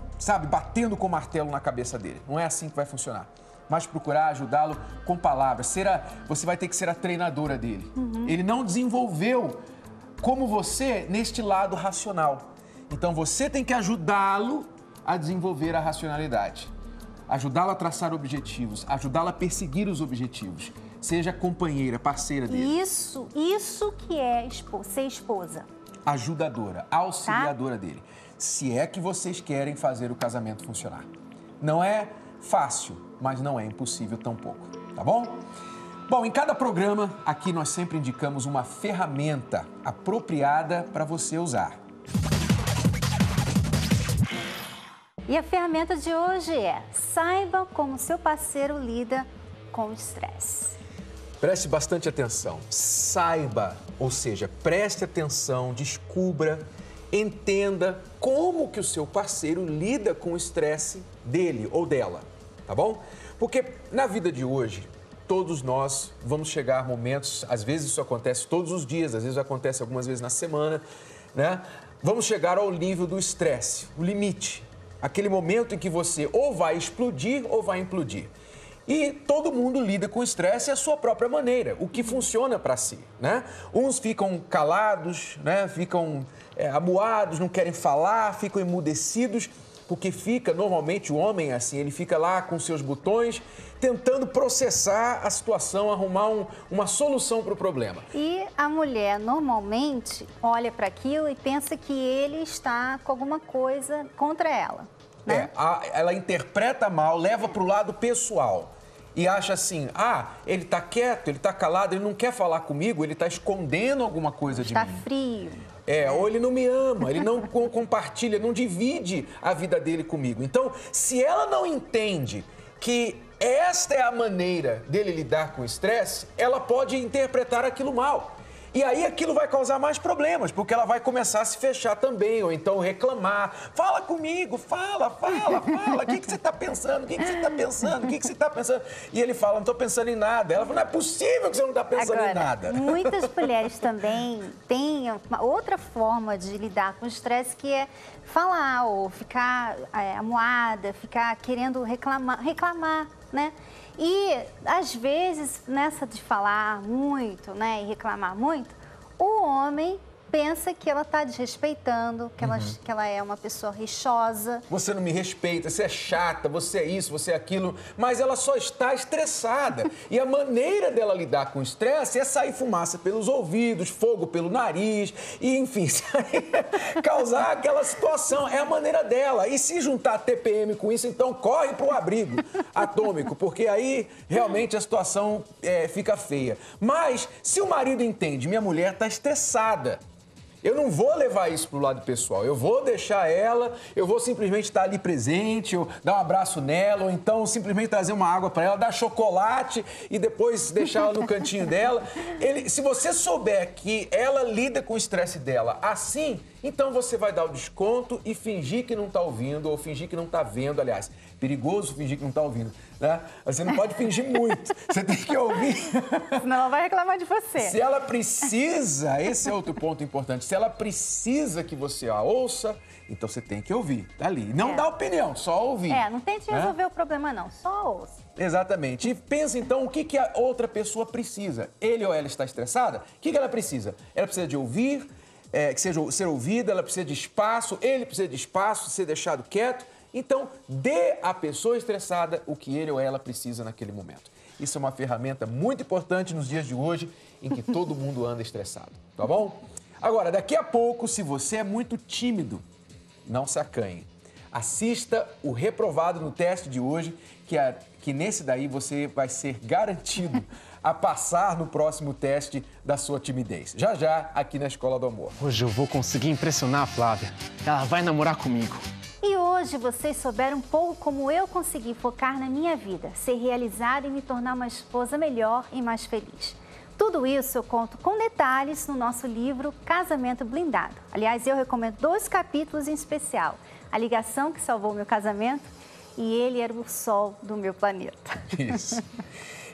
batendo com o martelo na cabeça dele. Não é assim que vai funcionar. Mas procurar ajudá-lo com palavras. Você vai ter que ser a treinadora dele. Ele não desenvolveu como você neste lado racional. Então você tem que ajudá-lo a desenvolver a racionalidade. Ajudá-la a traçar objetivos, ajudá-la a perseguir os objetivos. Seja companheira, parceira dele. Isso que é ser esposa. ajudadora, auxiliadora dele. Se é que vocês querem fazer o casamento funcionar. Não é fácil, mas não é impossível tampouco, tá bom? Bom, em cada programa, aqui nós sempre indicamos uma ferramenta apropriada para você usar. E a ferramenta de hoje é: saiba como seu parceiro lida com o estresse. Preste bastante atenção. Saiba, ou seja, preste atenção, descubra, entenda como que o seu parceiro lida com o estresse dele ou dela, tá bom? Porque na vida de hoje, todos nós vamos chegar a momentos, às vezes isso acontece todos os dias, às vezes acontece algumas vezes na semana, né? Vamos chegar ao nível do estresse, o limite. Aquele momento em que você ou vai explodir ou vai implodir. E todo mundo lida com o estresse à sua própria maneira, o que funciona para si, né? Uns ficam calados, né? Ficam amuados, não querem falar, ficam emudecidos, porque normalmente o homem assim, ele fica lá com seus botões, tentando processar a situação, arrumar uma solução para o problema. E a mulher normalmente olha para aquilo e pensa que ele está com alguma coisa contra ela, né? Ela interpreta mal, leva para o lado pessoal e acha assim, ele está quieto, ele está calado, ele não quer falar comigo, ele está escondendo alguma coisa de mim. Está frio. Ou ele não me ama, ele não compartilha, não divide a vida dele comigo. Então, se ela não entende que esta é a maneira dele lidar com o estresse, ela pode interpretar aquilo mal. E aí aquilo vai causar mais problemas, porque ela vai começar a se fechar também, ou então reclamar. Fala comigo, fala. O que você está pensando? O que você está pensando? O que você está pensando? E ele fala, não estou pensando em nada. Ela fala, não é possível que você não está pensando em nada. Muitas mulheres também têm uma outra forma de lidar com o estresse, que é falar ou ficar amuada, ficar querendo reclamar, né? E, às vezes, nessa de falar muito, né, e reclamar muito, o homem pensa que ela está desrespeitando, que ela é uma pessoa rixosa. Você não me respeita, você é chata, você é isso, você é aquilo, mas ela só está estressada. E a maneira dela lidar com o estresse é sair fumaça pelos ouvidos, fogo pelo nariz, e enfim, causar aquela situação. É a maneira dela. E se juntar TPM com isso, então corre para o abrigo atômico, porque aí realmente a situação fica feia. Mas se o marido entende, minha mulher está estressada, eu não vou levar isso para o lado pessoal, eu vou deixar ela, eu vou simplesmente estar ali presente, ou dar um abraço nela, ou então simplesmente trazer uma água para ela, dar chocolate e depois deixar ela no cantinho dela. Se você souber que ela lida com o estresse dela assim, então você vai dar o desconto e fingir que não está ouvindo, ou fingir que não está vendo, aliás. Perigoso fingir que não está ouvindo, né? Você não pode fingir muito, você tem que ouvir. Senão ela vai reclamar de você. Se ela precisa, esse é outro ponto importante, se ela precisa que você a ouça, então você tem que ouvir, tá ali. Não dá opinião, só ouvir. Não tente resolver o problema não, só ouça. Exatamente. E pensa então o que a outra pessoa precisa. Ele ou ela está estressada? O que ela precisa? Ela precisa de ouvir, ser ouvida, ela precisa de espaço, ele precisa de espaço, ser deixado quieto. Então, dê à pessoa estressada o que ele ou ela precisa naquele momento. Isso é uma ferramenta muito importante nos dias de hoje, em que todo mundo anda estressado, tá bom? Agora, daqui a pouco, se você é muito tímido, não se acanhe. Assista o Reprovado no teste de hoje, que nesse daí você vai ser garantido a passar no próximo teste da sua timidez. Já já, aqui na Escola do Amor. Hoje eu vou conseguir impressionar a Flávia. Ela vai namorar comigo. E hoje vocês souberam um pouco como eu consegui focar na minha vida, ser realizada e me tornar uma esposa melhor e mais feliz. Tudo isso eu conto com detalhes no nosso livro Casamento Blindado. Aliás, eu recomendo 2 capítulos em especial. A ligação que salvou meu casamento e ele era o sol do meu planeta. Isso.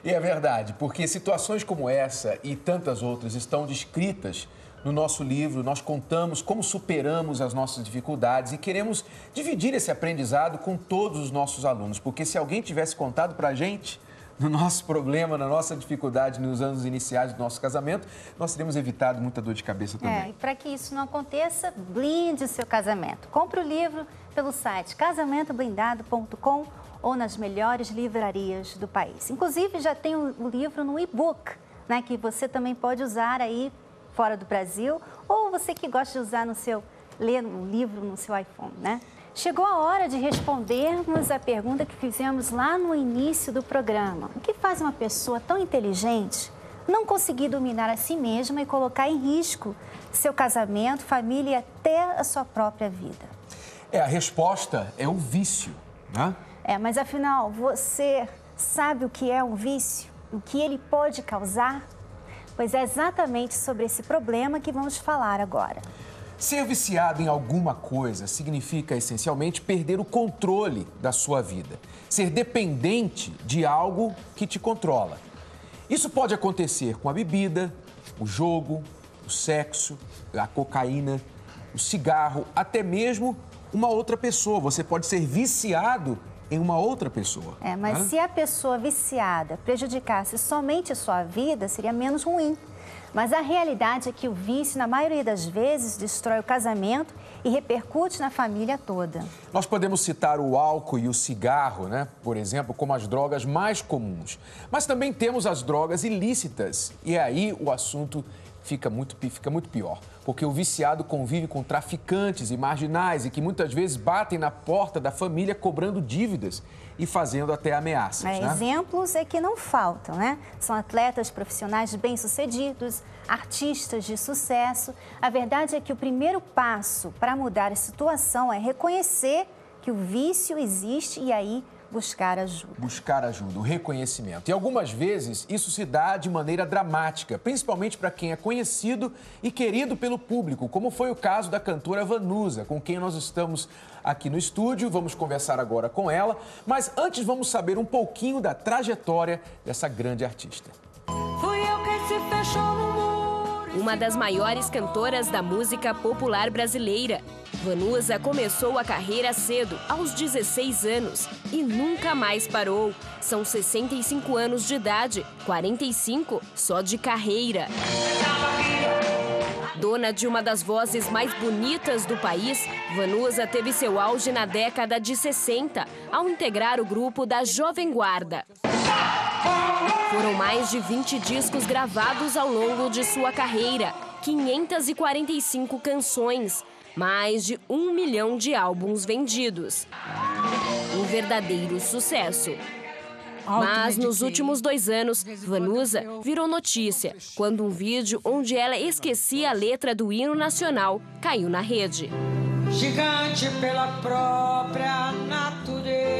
E é verdade, porque situações como essa e tantas outras estão descritas no nosso livro. Nós contamos como superamos as nossas dificuldades e queremos dividir esse aprendizado com todos os nossos alunos, porque se alguém tivesse contado para a gente no nosso problema, na nossa dificuldade nos anos iniciais do nosso casamento, nós teríamos evitado muita dor de cabeça também. E para que isso não aconteça, blinde o seu casamento. Compre o livro pelo site casamentoblindado.com ou nas melhores livrarias do país. Inclusive, já tem o livro no e-book, né, que você também pode usar aí fora do Brasil, ou você que gosta de usar ler um livro no seu iPhone, né? Chegou a hora de respondermos a pergunta que fizemos lá no início do programa. O que faz uma pessoa tão inteligente não conseguir dominar a si mesma e colocar em risco seu casamento, família e até a sua própria vida? A resposta é o vício, né? Mas afinal, você sabe o que é um vício? O que ele pode causar? Pois é exatamente sobre esse problema que vamos falar agora. Ser viciado em alguma coisa significa, essencialmente, perder o controle da sua vida. Ser dependente de algo que te controla. Isso pode acontecer com a bebida, o jogo, o sexo, a cocaína, o cigarro, até mesmo uma outra pessoa. Você pode ser viciado em uma outra pessoa. Mas se a pessoa viciada prejudicasse somente a sua vida, seria menos ruim. Mas a realidade é que o vício, na maioria das vezes, destrói o casamento e repercute na família toda. Nós podemos citar o álcool e o cigarro, né? Por exemplo, como as drogas mais comuns. Mas também temos as drogas ilícitas. E aí o assunto fica muito pior. Porque o viciado convive com traficantes e marginais e que muitas vezes batem na porta da família cobrando dívidas e fazendo até ameaças. Exemplos é que não faltam, né? São atletas profissionais bem-sucedidos, artistas de sucesso. A verdade é que o primeiro passo para mudar a situação é reconhecer que o vício existe e aí buscar ajuda. Buscar ajuda, o reconhecimento. E algumas vezes isso se dá de maneira dramática, principalmente para quem é conhecido e querido pelo público, como foi o caso da cantora Vanusa, com quem nós estamos aqui no estúdio. Vamos conversar agora com ela, mas antes vamos saber um pouquinho da trajetória dessa grande artista. Fui eu quem se fechou no muro. Uma das maiores cantoras da música popular brasileira. Vanusa começou a carreira cedo, aos 16 anos, e nunca mais parou. São 65 anos de idade, 45 só de carreira. Dona de uma das vozes mais bonitas do país, Vanusa teve seu auge na década de 60, ao integrar o grupo da Jovem Guarda. Foram mais de 20 discos gravados ao longo de sua carreira, 545 canções, mais de 1 milhão de álbuns vendidos. Um verdadeiro sucesso. Mas nos últimos 2 anos, Vanusa virou notícia quando um vídeo onde ela esquecia a letra do hino nacional caiu na rede. Gigante pela própria natureza.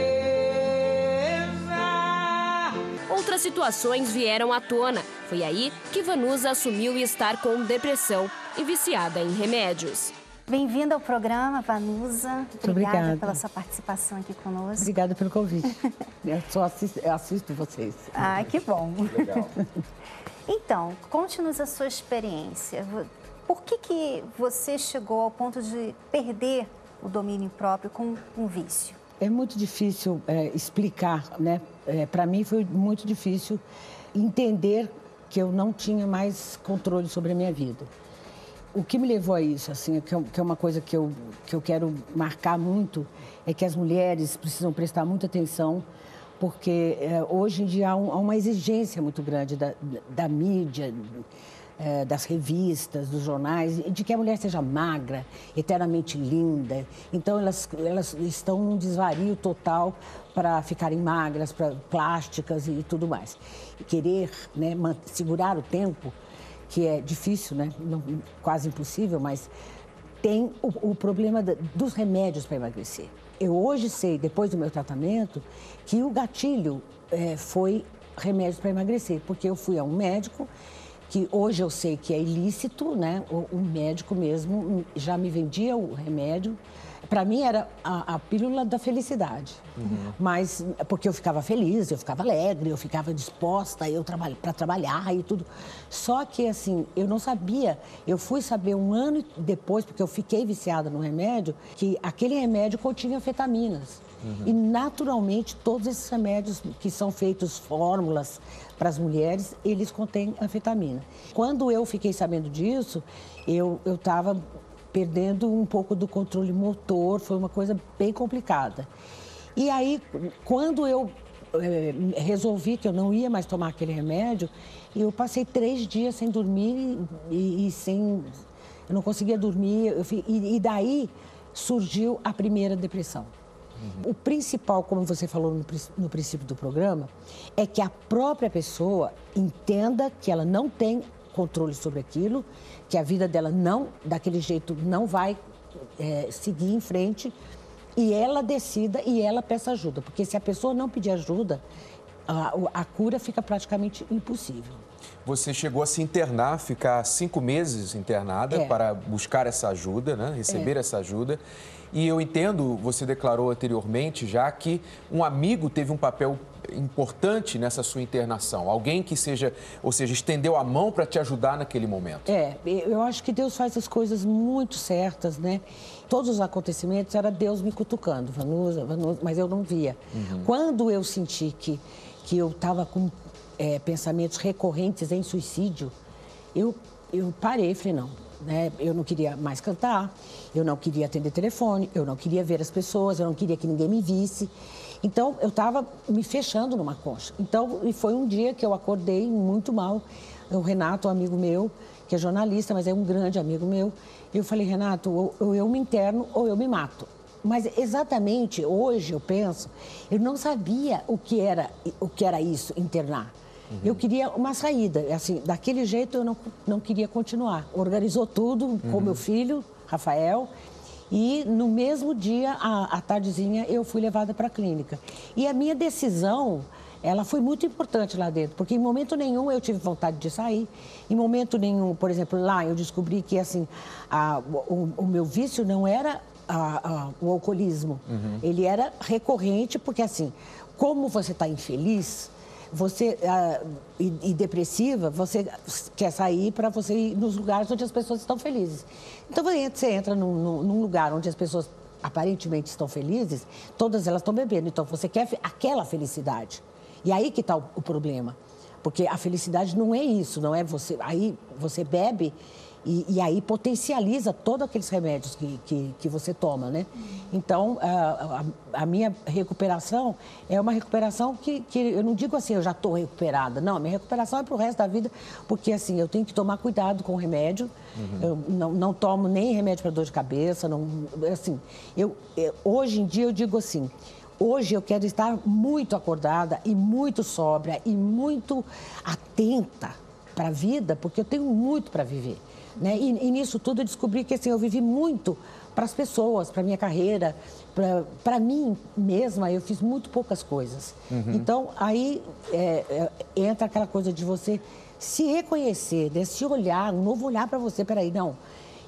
Outras situações vieram à tona. Foi aí que Vanusa assumiu estar com depressão e viciada em remédios. Bem-vinda ao programa, Vanusa. Obrigada pela sua participação aqui conosco. Obrigada pelo convite. Eu assisto vocês. Que bom. Legal. Então, conte-nos a sua experiência. Por que você chegou ao ponto de perder o domínio próprio com um vício? É muito difícil explicar, né? Para mim foi muito difícil entender que eu não tinha mais controle sobre a minha vida. O que me levou a isso, assim, que é uma coisa que eu quero marcar muito, é que as mulheres precisam prestar muita atenção, porque hoje em dia há uma exigência muito grande da mídia, das revistas, dos jornais, de que a mulher seja magra, eternamente linda. Então, elas estão num desvario total para ficarem magras, para plásticas e tudo mais. E querer, né, segurar o tempo, que é difícil, né? Quase impossível, mas tem o problema dos remédios para emagrecer. Eu hoje sei, depois do meu tratamento, que o gatilho foi remédios para emagrecer, porque eu fui a um médico, que hoje eu sei que é ilícito, né? O médico mesmo já me vendia o remédio. Para mim era a pílula da felicidade, mas porque eu ficava feliz, eu ficava alegre, eu ficava disposta para trabalhar e tudo. Só que assim, eu não sabia, eu fui saber 1 ano depois, porque eu fiquei viciada no remédio, que aquele remédio continha anfetaminas. E naturalmente todos esses remédios que são feitos fórmulas para as mulheres, eles contêm anfetamina. Quando eu fiquei sabendo disso, eu estava perdendo um pouco do controle motor, foi uma coisa bem complicada. E aí, quando eu resolvi que eu não ia mais tomar aquele remédio e eu passei 3 dias sem dormir e sem... Eu não conseguia dormir e daí surgiu a primeira depressão. O principal, como você falou no princípio do programa, é que a própria pessoa entenda que ela não tem controle sobre aquilo, que a vida dela não, daquele jeito, não vai seguir em frente e ela decida e ela peça ajuda. Porque se a pessoa não pedir ajuda, a cura fica praticamente impossível. Você chegou a se internar, ficar 5 meses internada para buscar essa ajuda, né? Receber essa ajuda. E eu entendo, você declarou anteriormente já que um amigo teve um papel importante nessa sua internação. Alguém que seja, ou seja, estendeu a mão para te ajudar naquele momento. Eu acho que Deus faz as coisas muito certas, né? Todos os acontecimentos era Deus me cutucando, Vanusa, mas eu não via. Quando eu senti que eu estava com pensamentos recorrentes em suicídio, eu parei e falei, não, né? Eu não queria mais cantar, eu não queria atender telefone, eu não queria ver as pessoas, eu não queria que ninguém me visse. Então, eu estava me fechando numa concha. Então, e foi um dia que eu acordei muito mal. O Renato, um amigo meu, que é jornalista, mas é um grande amigo meu, eu falei, Renato, ou eu me interno ou eu me mato. Mas exatamente hoje, eu penso, eu não sabia o que era isso, internar. Eu queria uma saída, assim, daquele jeito eu não queria continuar. Organizou tudo com meu filho, Rafael, e no mesmo dia, à tardezinha, eu fui levada para a clínica. E a minha decisão, ela foi muito importante lá dentro, porque em momento nenhum eu tive vontade de sair, em momento nenhum, por exemplo, lá eu descobri que, assim, o meu vício não era o alcoolismo, ele era recorrente, porque, assim, como você está infeliz, você e depressiva, você quer sair para você ir nos lugares onde as pessoas estão felizes. Então, você entra num lugar onde as pessoas aparentemente estão felizes, todas elas estão bebendo. Então, você quer aquela felicidade. E aí que está o problema. Porque a felicidade não é isso, não é você... Aí você bebe e aí potencializa todos aqueles remédios que você toma, né? Então, a minha recuperação é uma recuperação que eu não digo assim, eu já estou recuperada. Não, a minha recuperação é para o resto da vida, porque assim, eu tenho que tomar cuidado com o remédio. Eu não tomo nem remédio para dor de cabeça, assim, hoje em dia eu digo assim, hoje eu quero estar muito acordada e muito sóbria e muito atenta para a vida, porque eu tenho muito para viver. Né? E nisso tudo eu descobri que assim, eu vivi muito para as pessoas, para a minha carreira, para mim mesma, eu fiz muito poucas coisas. Então, aí entra aquela coisa de você se reconhecer, né? Se olhar, um novo olhar para você. Peraí, não,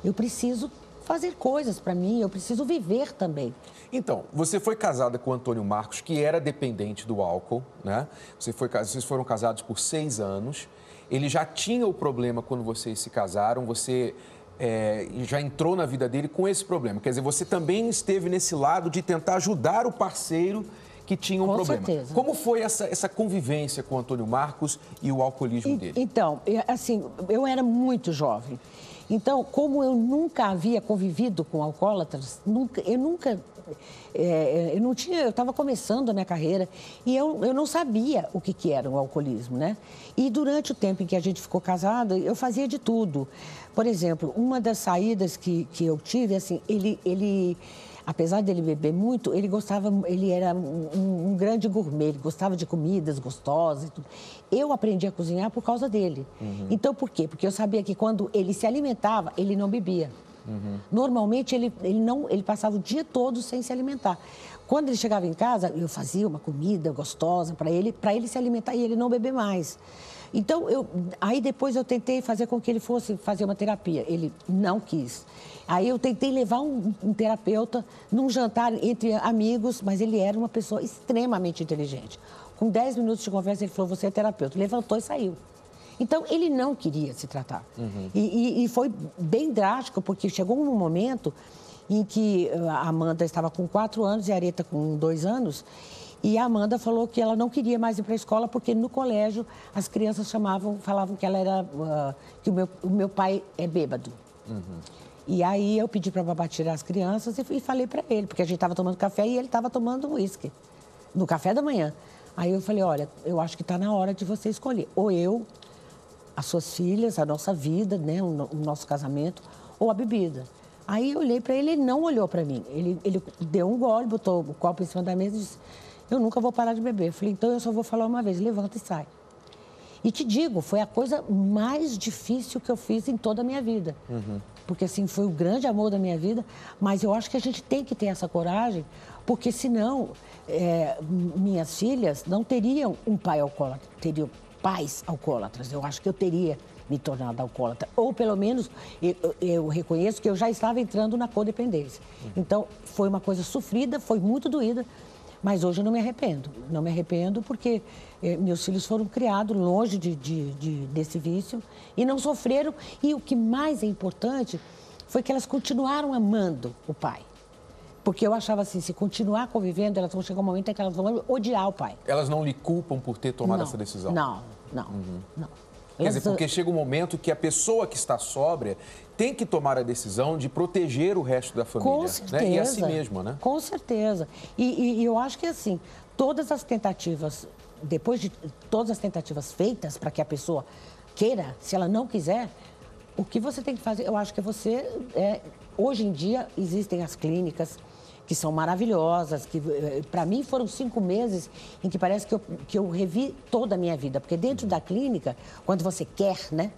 eu preciso fazer coisas para mim, eu preciso viver também. Então, você foi casada com o Antônio Marcos, que era dependente do álcool, né? Vocês foram casados por 6 anos. Ele já tinha o problema quando vocês se casaram, você já entrou na vida dele com esse problema. Quer dizer, você também esteve nesse lado de tentar ajudar o parceiro que tinha um problema. Com certeza. Como foi essa convivência com o Antônio Marcos e o alcoolismo dele? Então, assim, eu era muito jovem. Então, como eu nunca havia convivido com alcoólatras, eu estava começando a minha carreira e eu não sabia o que era o alcoolismo, né? E durante o tempo em que a gente ficou casado, eu fazia de tudo. Por exemplo, uma das saídas que eu tive, assim, ele apesar dele beber muito, ele era um grande gourmet, ele gostava de comidas gostosas e tudo. Eu aprendi a cozinhar por causa dele. Então, por quê? Porque eu sabia que quando ele se alimentava, ele não bebia. Normalmente, ele passava o dia todo sem se alimentar. Quando ele chegava em casa, eu fazia uma comida gostosa para ele se alimentar e ele não beber mais. Então, aí depois eu tentei fazer com que ele fosse fazer uma terapia. Ele não quis. Aí eu tentei levar um terapeuta num jantar entre amigos, mas ele era uma pessoa extremamente inteligente. Com 10 minutos de conversa, ele falou, você é terapeuta. Levantou e saiu. Então, ele não queria se tratar. E foi bem drástico, porque chegou um momento em que a Amanda estava com 4 anos e a Areta com 2 anos, e a Amanda falou que ela não queria mais ir para a escola, porque no colégio as crianças falavam que ela era, que o meu pai é bêbado. E aí eu pedi para a babá tirar as crianças e falei para ele, porque a gente estava tomando café e ele estava tomando uísque, no café da manhã. Aí eu falei, olha, eu acho que está na hora de você escolher. Ou eu, as suas filhas, a nossa vida, né, o nosso casamento, ou a bebida. Aí eu olhei para ele, ele não olhou para mim. Ele deu um gole, botou o copo em cima da mesa e disse, eu nunca vou parar de beber. Eu falei, então eu só vou falar uma vez, levanta e sai. E te digo, foi a coisa mais difícil que eu fiz em toda a minha vida. Porque, assim, foi o grande amor da minha vida. Mas eu acho que a gente tem que ter essa coragem, porque senão minhas filhas não teriam um pai alcoólatra, teriam pais alcoólatras. Eu acho que eu teria me tornado alcoólatra. Ou, pelo menos, eu reconheço que eu já estava entrando na codependência. Então, foi uma coisa sofrida, foi muito doída. Mas hoje eu não me arrependo. Não me arrependo porque meus filhos foram criados longe desse vício e não sofreram. E o que mais é importante foi que elas continuaram amando o pai. Porque eu achava assim, se continuar convivendo, elas vão chegar um momento em que elas vão odiar o pai. Elas não lhe culpam por ter tomado essa decisão? Não. Quer dizer, porque chega um momento que a pessoa que está sóbria tem que tomar a decisão de proteger o resto da família. Com certeza. Né? E a si mesma, né? Com certeza. E eu acho que, assim, todas as tentativas, depois de todas as tentativas feitas para que a pessoa queira, se ela não quiser, o que você tem que fazer, eu acho que você... hoje em dia, existem as clínicas que são maravilhosas, que para mim foram 5 meses em que parece que eu revi toda a minha vida. Porque dentro da clínica, quando você quer, né?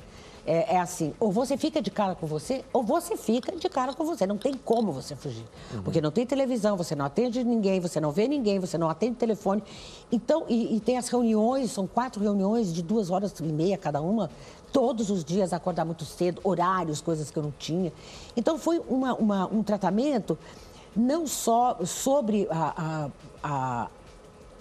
É assim, ou você fica de cara com você, ou você fica de cara com você. Não tem como você fugir. Porque não tem televisão, você não atende ninguém, você não vê ninguém, você não atende telefone. Então, e tem as reuniões, são 4 reuniões de 2h30 cada uma, todos os dias, acordar muito cedo, horários, coisas que eu não tinha. Então, foi um tratamento não só sobre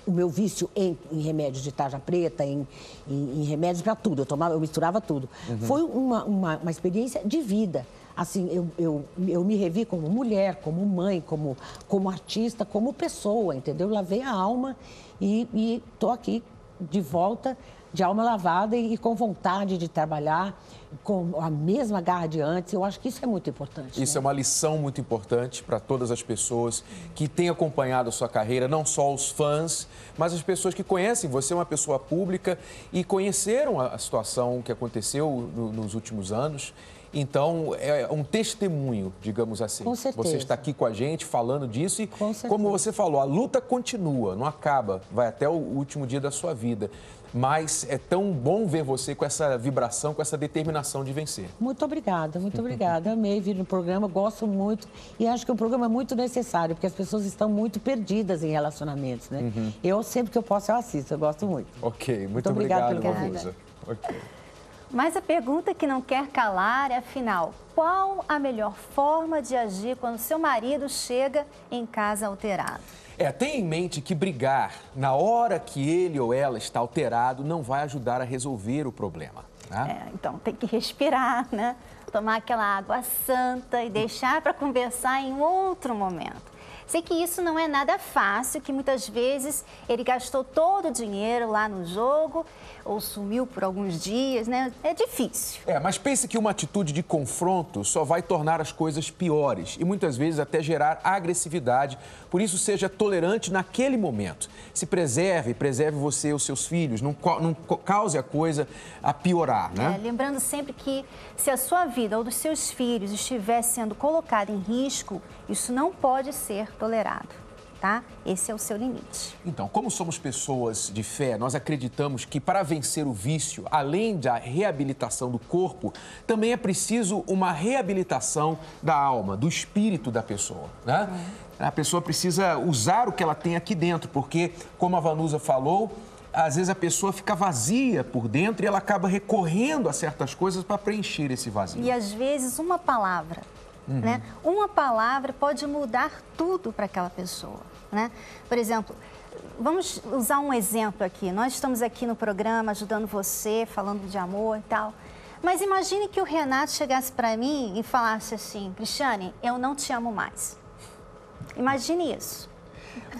o meu vício em remédios de tarja preta, em remédios para tudo. Eu misturava tudo. Foi uma experiência de vida. Assim, eu me revi como mulher, como mãe, como artista, como pessoa, entendeu? Eu lavei a alma e estou aqui de volta, de alma lavada e com vontade de trabalhar com a mesma garra de antes. Eu acho que isso é muito importante. Isso é uma lição muito importante para todas as pessoas que têm acompanhado a sua carreira, não só os fãs, mas as pessoas que conhecem. Você é uma pessoa pública e conheceram a situação que aconteceu nos últimos anos. Então, é um testemunho, digamos assim. Com certeza. Você está aqui com a gente falando disso e, como você falou, a luta continua, não acaba, vai até o último dia da sua vida. Mas é tão bom ver você com essa vibração, com essa determinação de vencer. Muito obrigada, muito obrigada. Amei vir no programa, gosto muito e acho que o programa é muito necessário, porque as pessoas estão muito perdidas em relacionamentos, né? Eu, sempre que eu posso, eu assisto, eu gosto muito. Ok, muito obrigado, Vanusa. Ok. Mas a pergunta que não quer calar é, afinal, qual a melhor forma de agir quando seu marido chega em casa alterado? Tenha em mente que brigar na hora que ele ou ela está alterado não vai ajudar a resolver o problema. Né? Então tem que respirar, né? Tomar aquela água santa e deixar para conversar em outro momento. Sei que isso não é nada fácil, que muitas vezes ele gastou todo o dinheiro lá no jogo ou sumiu por alguns dias, né? É difícil. Mas pense que uma atitude de confronto só vai tornar as coisas piores e muitas vezes até gerar agressividade. Por isso, seja tolerante naquele momento. Se preserve você e os seus filhos, não cause a coisa a piorar, né? Lembrando sempre que se a sua vida ou dos seus filhos estiver sendo colocada em risco, isso não pode ser tolerado, tá? Esse é o seu limite. Então, como somos pessoas de fé, nós acreditamos que para vencer o vício, além da reabilitação do corpo, também é preciso uma reabilitação da alma, do espírito da pessoa, né? A pessoa precisa usar o que ela tem aqui dentro, porque, como a Vanusa falou, às vezes a pessoa fica vazia por dentro e ela acaba recorrendo a certas coisas para preencher esse vazio. E às vezes uma palavra, né? Uma palavra pode mudar tudo para aquela pessoa, né? Por exemplo, vamos usar um exemplo aqui. Nós estamos aqui no programa ajudando você, falando de amor e tal. Mas imagine que o Renato chegasse para mim e falasse assim: Cristiane, eu não te amo mais. Imagine isso.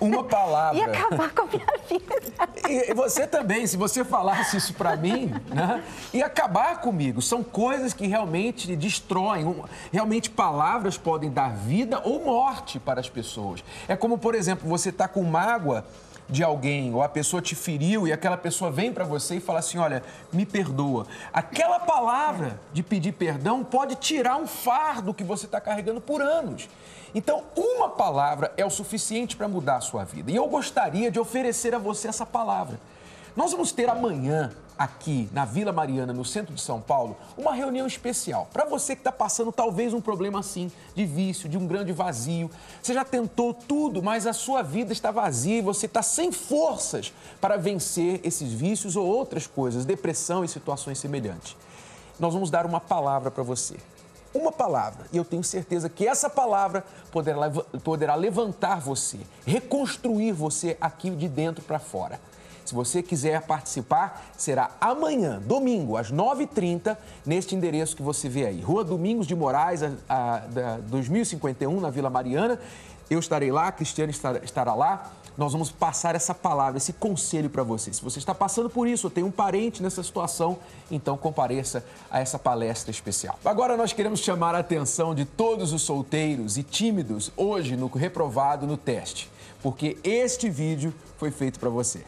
Uma palavra. E acabar com a minha vida. E você também, se você falasse isso pra mim, né? E acabar comigo. São coisas que realmente destroem. Realmente palavras podem dar vida ou morte para as pessoas. É como, por exemplo, você tá com mágoa de alguém, ou a pessoa te feriu e aquela pessoa vem para você e fala assim, olha, me perdoa. Aquela palavra de pedir perdão pode tirar um fardo que você está carregando por anos. Então, uma palavra é o suficiente para mudar a sua vida. E eu gostaria de oferecer a você essa palavra. Nós vamos ter amanhã, aqui na Vila Mariana, no centro de São Paulo, uma reunião especial. Para você que está passando talvez um problema assim, de vício, de um grande vazio. Você já tentou tudo, mas a sua vida está vazia e você está sem forças para vencer esses vícios ou outras coisas, depressão e situações semelhantes. Nós vamos dar uma palavra para você. Uma palavra, e eu tenho certeza que essa palavra poderá levantar você, reconstruir você aqui de dentro para fora. Se você quiser participar, será amanhã, domingo, às 9h30, neste endereço que você vê aí. Rua Domingos de Moraes, 2051, na Vila Mariana. Eu estarei lá, a Cristiane estará lá. Nós vamos passar essa palavra, esse conselho para você. Se você está passando por isso ou tem um parente nessa situação, então compareça a essa palestra especial. Agora nós queremos chamar a atenção de todos os solteiros e tímidos hoje no Reprovado no Teste, porque este vídeo foi feito para você.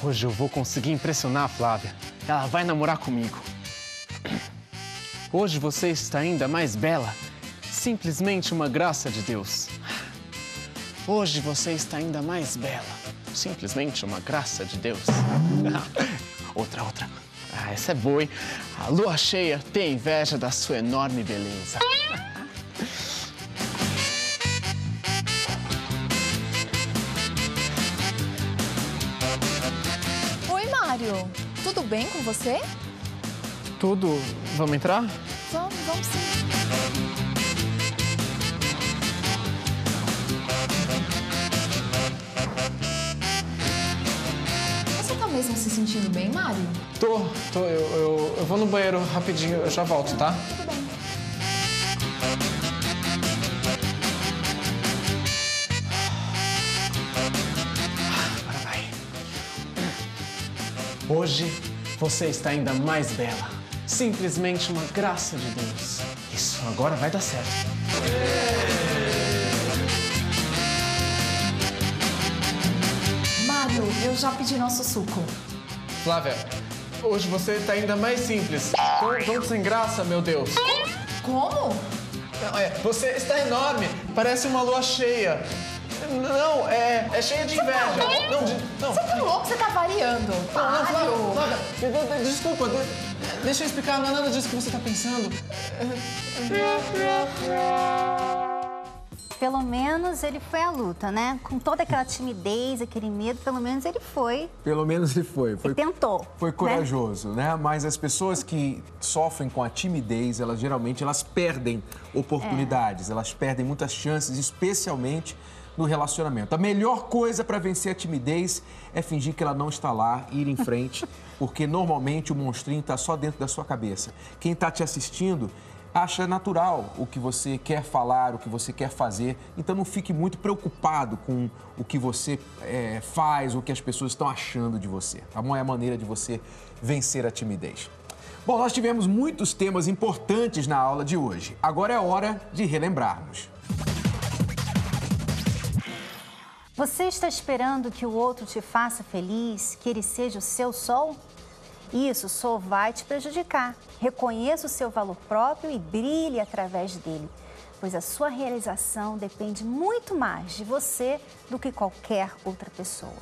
Hoje eu vou conseguir impressionar a Flávia. Ela vai namorar comigo. Hoje você está ainda mais bela. Simplesmente uma graça de Deus. Hoje você está ainda mais bela. Simplesmente uma graça de Deus. Outra. Ah, essa é boa, hein? A lua cheia tem inveja da sua enorme beleza. Tudo bem com você? Tudo. Vamos entrar? Vamos sim. Você tá mesmo se sentindo bem, Mário? Tô. Eu vou no banheiro rapidinho, eu já volto, tá? Tudo bem. Hoje, você está ainda mais bela. Simplesmente uma graça de Deus. Isso, agora vai dar certo. Mário, eu já pedi nosso suco. Flávia, hoje você está ainda mais simples. Tão sem graça, meu Deus. Como? Você está enorme. Parece uma lua cheia. Não, é cheia de inveja. Não. Você tá louco? Você tá variando. Não, Flávia, desculpa. Deixa eu explicar, não é nada disso que você tá pensando. Pelo menos ele foi à luta, né? Com toda aquela timidez, aquele medo, pelo menos ele foi. Pelo menos ele foi. Ele tentou. Foi corajoso, né? Mas as pessoas que sofrem com a timidez, geralmente perdem oportunidades, elas perdem muitas chances, especialmente no relacionamento. A melhor coisa para vencer a timidez é fingir que ela não está lá e ir em frente, porque normalmente o monstrinho está só dentro da sua cabeça. Quem está te assistindo acha natural o que você quer falar, o que você quer fazer, então não fique muito preocupado com o que você faz, o que as pessoas estão achando de você, tá bom? É a maneira de você vencer a timidez. Bom, nós tivemos muitos temas importantes na aula de hoje. Agora é hora de relembrarmos. Você está esperando que o outro te faça feliz, que ele seja o seu sol? Isso só vai te prejudicar. Reconheça o seu valor próprio e brilhe através dele, pois a sua realização depende muito mais de você do que qualquer outra pessoa.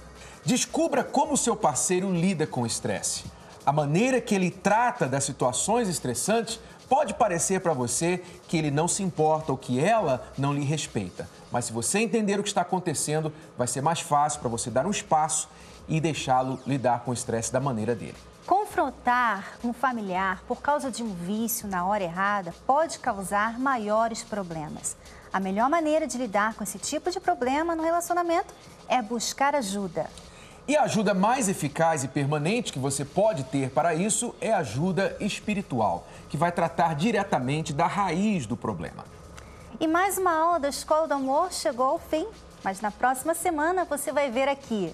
Descubra como o seu parceiro lida com o estresse. A maneira que ele trata das situações estressantes pode parecer para você que ele não se importa ou que ela não lhe respeita. Mas se você entender o que está acontecendo, vai ser mais fácil para você dar um espaço e deixá-lo lidar com o estresse da maneira dele. Com confrontar um familiar por causa de um vício na hora errada pode causar maiores problemas. A melhor maneira de lidar com esse tipo de problema no relacionamento é buscar ajuda. E a ajuda mais eficaz e permanente que você pode ter para isso é a ajuda espiritual, que vai tratar diretamente da raiz do problema. E mais uma aula da Escola do Amor chegou ao fim, mas na próxima semana você vai ver aqui.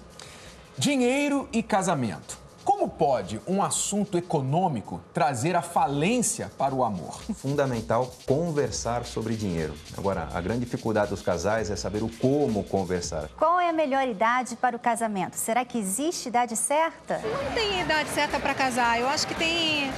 Dinheiro e casamento. Como pode um assunto econômico trazer a falência para o amor? Fundamental conversar sobre dinheiro. Agora, a grande dificuldade dos casais é saber o como conversar. Qual é a melhor idade para o casamento? Será que existe idade certa? Não tem idade certa para casar. Eu acho que tem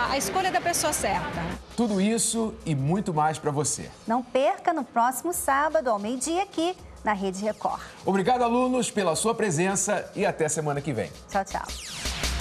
a escolha da pessoa certa. Tudo isso e muito mais para você. Não perca no próximo sábado, ao meio-dia, aqui na Rede Record. Obrigado, alunos, pela sua presença e até semana que vem. Tchau, tchau.